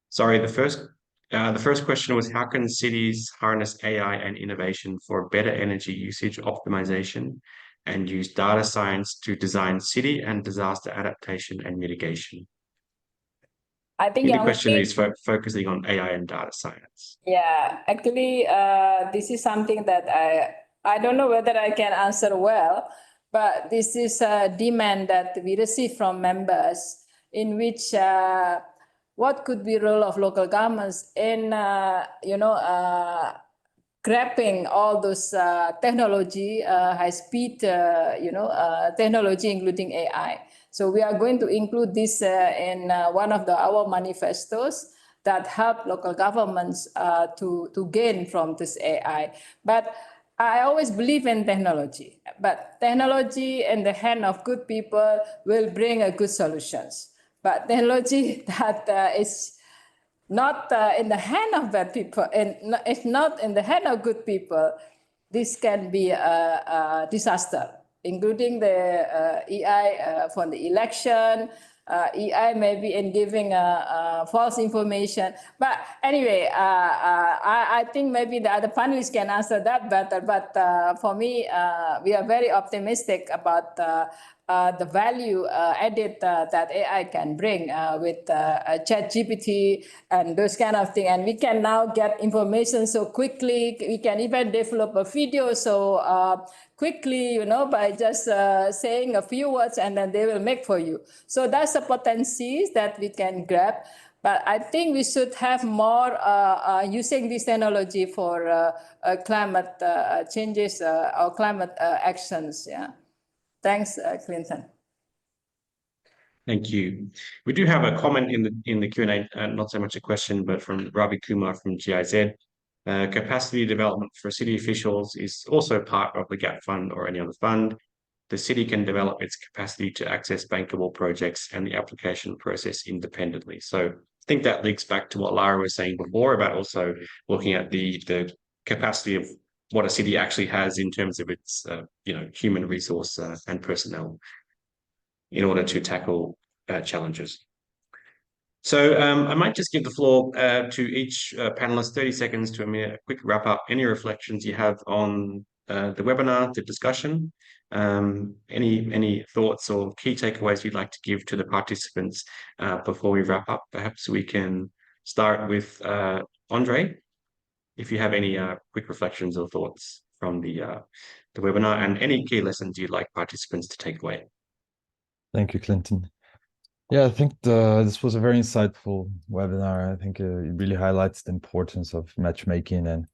Speaker 2: Sorry, the first question was, how can cities harness AI and innovation for better energy usage optimization and use data science to design city and disaster adaptation and mitigation?
Speaker 3: I think
Speaker 2: The
Speaker 3: Yang
Speaker 2: question
Speaker 3: Lee,
Speaker 2: is focusing on AI and data science.
Speaker 3: yeah, actually, this is something that I don't know whether I can answer well, but this is a demand that we receive from members in which what could be role of local governments in grabbing all those technology, high speed, technology, including AI. So we are going to include this in one of our manifestos that help local governments to gain from this AI. But I always believe in technology, but technology in the hand of good people will bring a good solutions. But technology that is not in the hand of bad people, and if not in the hand of good people, this can be a disaster, including the EI for the election, EI maybe in giving false information. But anyway, I think maybe the other panelists can answer that better. But for me, we are very optimistic about the value added that AI can bring with ChatGPT and those kind of things. And we can now get information so quickly. We can even develop a video so quickly, by just saying a few words, and then they will make for you. So that's the potencies that we can grab. But I think we should have more using this technology for climate changes or climate actions. Yeah. Thanks, Clinton.
Speaker 2: Thank you. We do have a comment in the Q&A, not so much a question, but from Ravi Kumar from GIZ. Capacity development for city officials is also part of the GAP fund or any other fund. The city can develop its capacity to access bankable projects and the application process independently. So I think that links back to what Lara was saying before about also looking at the capacity of what a city actually has in terms of its human resource and personnel in order to tackle challenges. So I might just give the floor to each panelist 30 seconds to a quick wrap up. Any reflections you have on the webinar, the discussion, any thoughts or key takeaways you'd like to give to the participants before we wrap up? Perhaps we can start with Andre, if you have any quick reflections or thoughts from the webinar, and any key lessons you'd like participants to take away.
Speaker 6: Thank you, Clinton. Yeah, I think this was a very insightful webinar. I think it really highlights the importance of matchmaking and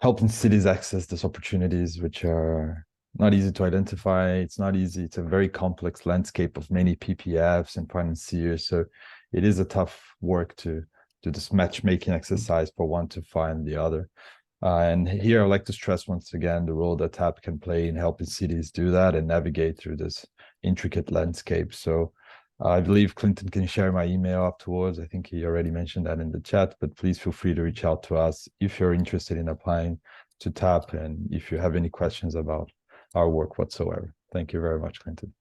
Speaker 6: helping cities access these opportunities, which are not easy to identify. It's not easy. It's a very complex landscape of many PPFs and financiers. So it is a tough work to do this matchmaking exercise for one to find the other. And here I'd like to stress once again the role that TAP can play in helping cities do that and navigate through this intricate landscape. So I believe Clinton can share my email afterwards. I think he already mentioned that in the chat, but please feel free to reach out to us if you're interested in applying to TAP and if you have any questions about our work whatsoever. Thank you very much, Clinton.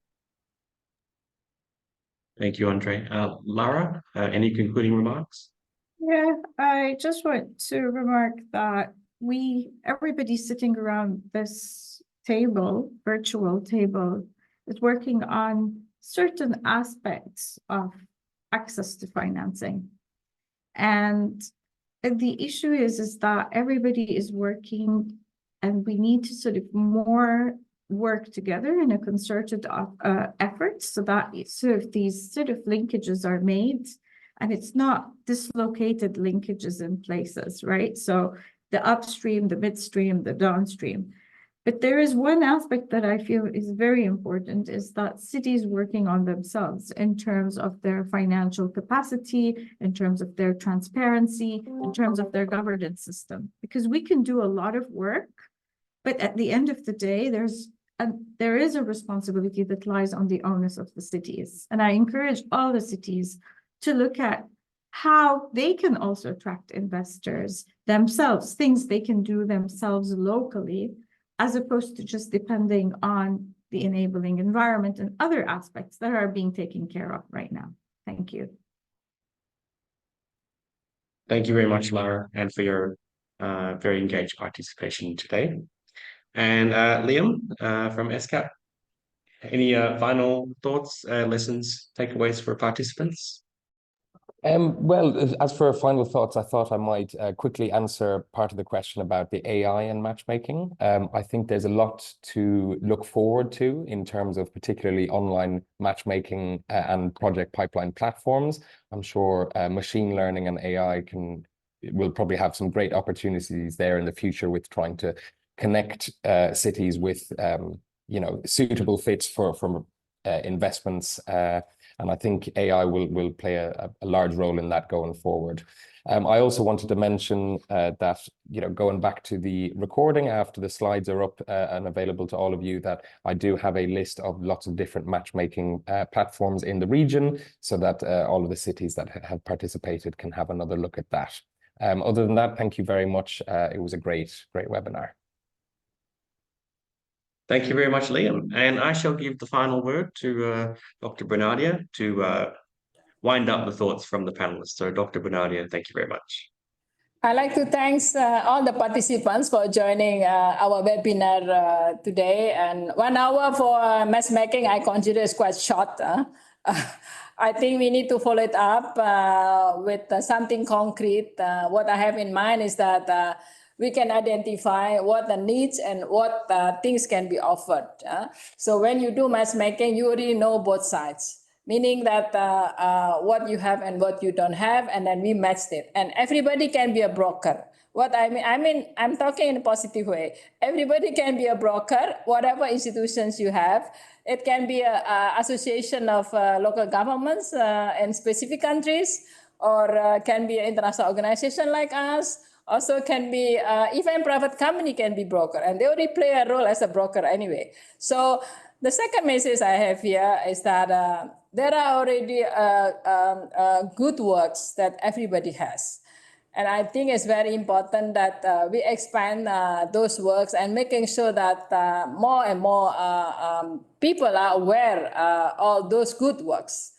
Speaker 2: Thank you, Andre. Lara, any concluding remarks?
Speaker 4: Yeah, I just want to remark that everybody sitting around this table, virtual table, is working on certain aspects of access to financing. And the issue is that everybody is working, and we need to sort of more work together in a concerted effort so that these sort of linkages are made, and it's not dislocated linkages in places, right? So the upstream, the midstream, the downstream. But there is one aspect that I feel is very important, is that cities working on themselves in terms of their financial capacity, in terms of their transparency, in terms of their governance system. Because we can do a lot of work, but at the end of the day, there is a responsibility that lies on the onus of the cities. And I encourage all the cities to look at how they can also attract investors themselves, things they can do themselves locally, as opposed to just depending on the enabling environment and other aspects that are being taken care of right now. Thank you.
Speaker 2: Thank you very much, Lara, and for your very engaged participation today. And Liam from ESCAP, any final thoughts, lessons, takeaways for participants?
Speaker 5: Well, as for final thoughts, I thought I might quickly answer part of the question about the AI and matchmaking. I think there's a lot to look forward to in terms of particularly online matchmaking and project pipeline platforms. I'm sure machine learning and AI will probably have some great opportunities there in the future with trying to connect cities with suitable fits for investments. And I think AI will play a large role in that going forward. I also wanted to mention that, going back to the recording after the slides are up and available to all of you, that I do have a list of lots of different matchmaking platforms in the region so that all of the cities that have participated can have another look at that. Other than that, thank you very much. It was a great webinar.
Speaker 2: Thank you very much, Liam. And I shall give the final word to Dr. Bernadia to wind up the thoughts from the panelists. So Dr. Bernadia, thank you very much.
Speaker 3: I'd like to thank all the participants for joining our webinar today. And 1 hour for matchmaking, I consider is quite short. I think we need to follow it up with something concrete. What I have in mind is that we can identify what the needs and what things can be offered. So when you do matchmaking, you already know both sides, meaning that what you have and what you don't have, and then we matched it. And everybody can be a broker. What I mean, I'm talking in a positive way. Everybody can be a broker, whatever institutions you have. It can be an association of local governments in specific countries, or can be an international organization like us. Also can be even private company can be broker, and they already play a role as a broker anyway. So the second message I have here is that there are already good works that everybody has. And I think it's very important that we expand those works and making sure that more and more people are aware of all those good works.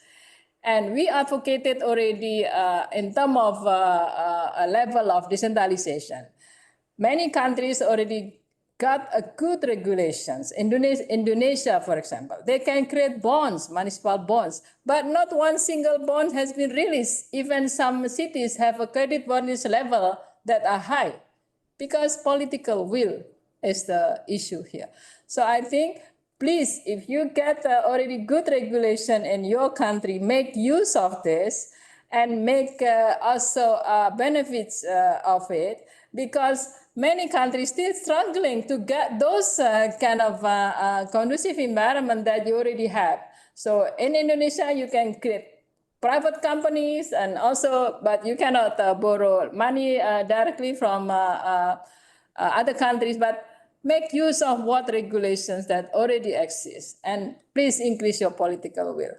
Speaker 3: And we advocated already in terms of a level of decentralization. Many countries already got a good regulations. Indonesia, for example, they can create bonds, municipal bonds, but not one single bond has been released. Even some cities have a credit worthiness level that are high because political will is the issue here. So I think, please, if you get already good regulation in your country, make use of this and make also benefits of it, because many countries still struggling to get those kind of conducive environment that you already have. So in Indonesia, you can create private companies and also, but you cannot borrow money directly from other countries, but make use of what regulations that already exist, and please increase your political will.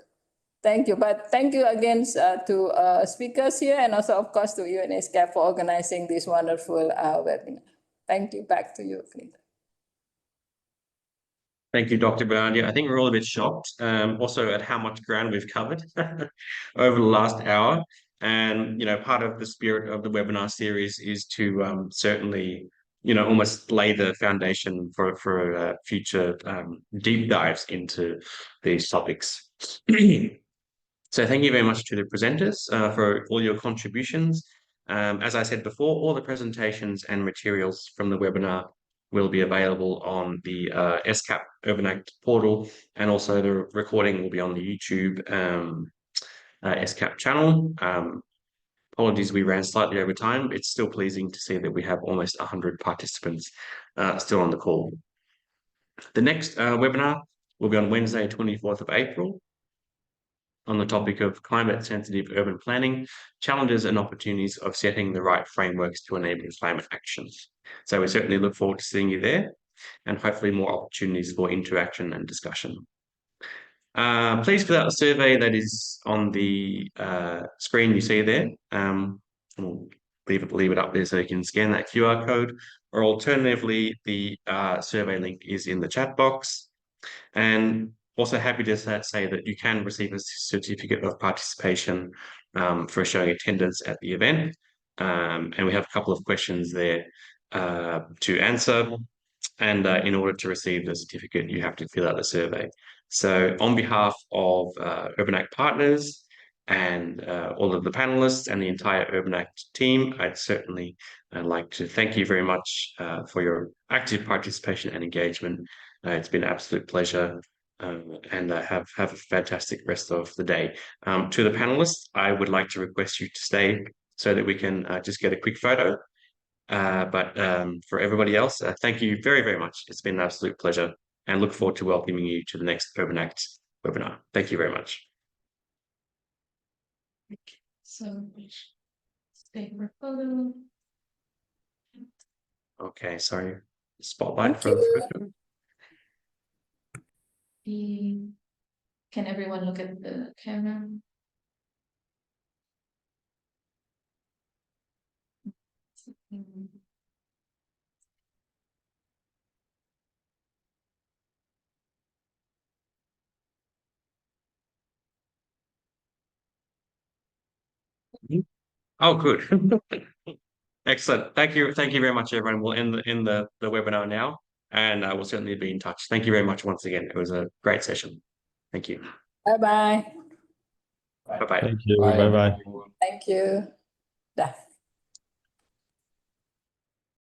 Speaker 3: Thank you. But thank you again to speakers here, and also, of course, to ESCAP for organizing this wonderful webinar. Thank you. Back to you, Clinton.
Speaker 2: Thank you, Dr. Bernadia. I think we're all a bit shocked also at how much ground we've covered over the last hour. And, part of the spirit of the webinar series is to certainly, almost lay the foundation for future deep dives into these topics. So thank you very much to the presenters for all your contributions. As I said before, all the presentations and materials from the webinar will be available on the ESCAP Urban Act portal, and also the recording will be on the YouTube ESCAP channel. Apologies, we ran slightly over time. It's still pleasing to see that we have almost 100 participants still on the call. The next webinar will be on Wednesday, 24th of April, on the topic of climate-sensitive urban planning, challenges and opportunities of setting the right frameworks to enable climate action. So we certainly look forward to seeing you there, and hopefully more opportunities for interaction and discussion. Please fill out the survey that is on the screen you see there. We'll leave it up there so you can scan that QR code, or alternatively, the survey link is in the chat box. And also happy to say that you can receive a certificate of participation for showing attendance at the event. And we have a couple of questions there to answer. And in order to receive the certificate, you have to fill out the survey. So on behalf of Urban Act partners and all of the panelists and the entire Urban Act team. I'd certainly like to thank you very much for your active participation and engagement. It's been an absolute pleasure, and have a fantastic rest of the day. To the panelists, I would like to request you to stay so that we can just get a quick photo. But for everybody else, thank you very, very much. It's been an absolute pleasure, and look forward to welcoming you to the next Urban Act webinar. Thank you very much.
Speaker 7: Thank you so much. Stay for photo.
Speaker 2: Okay, sorry. Spotlight
Speaker 3: Thank
Speaker 2: for the
Speaker 3: you.
Speaker 2: photo.
Speaker 7: Can everyone look at the camera?
Speaker 2: Oh, good. Excellent. Thank you. Thank you very much, everyone. We'll end the webinar now, and we'll certainly be in touch. Thank you very much once again. It was a great session. Thank you.
Speaker 3: Bye-bye.
Speaker 2: Bye-bye.
Speaker 6: Thank you.
Speaker 5: Bye,
Speaker 6: Bye-bye.
Speaker 5: everyone.
Speaker 3: Thank you. Dah.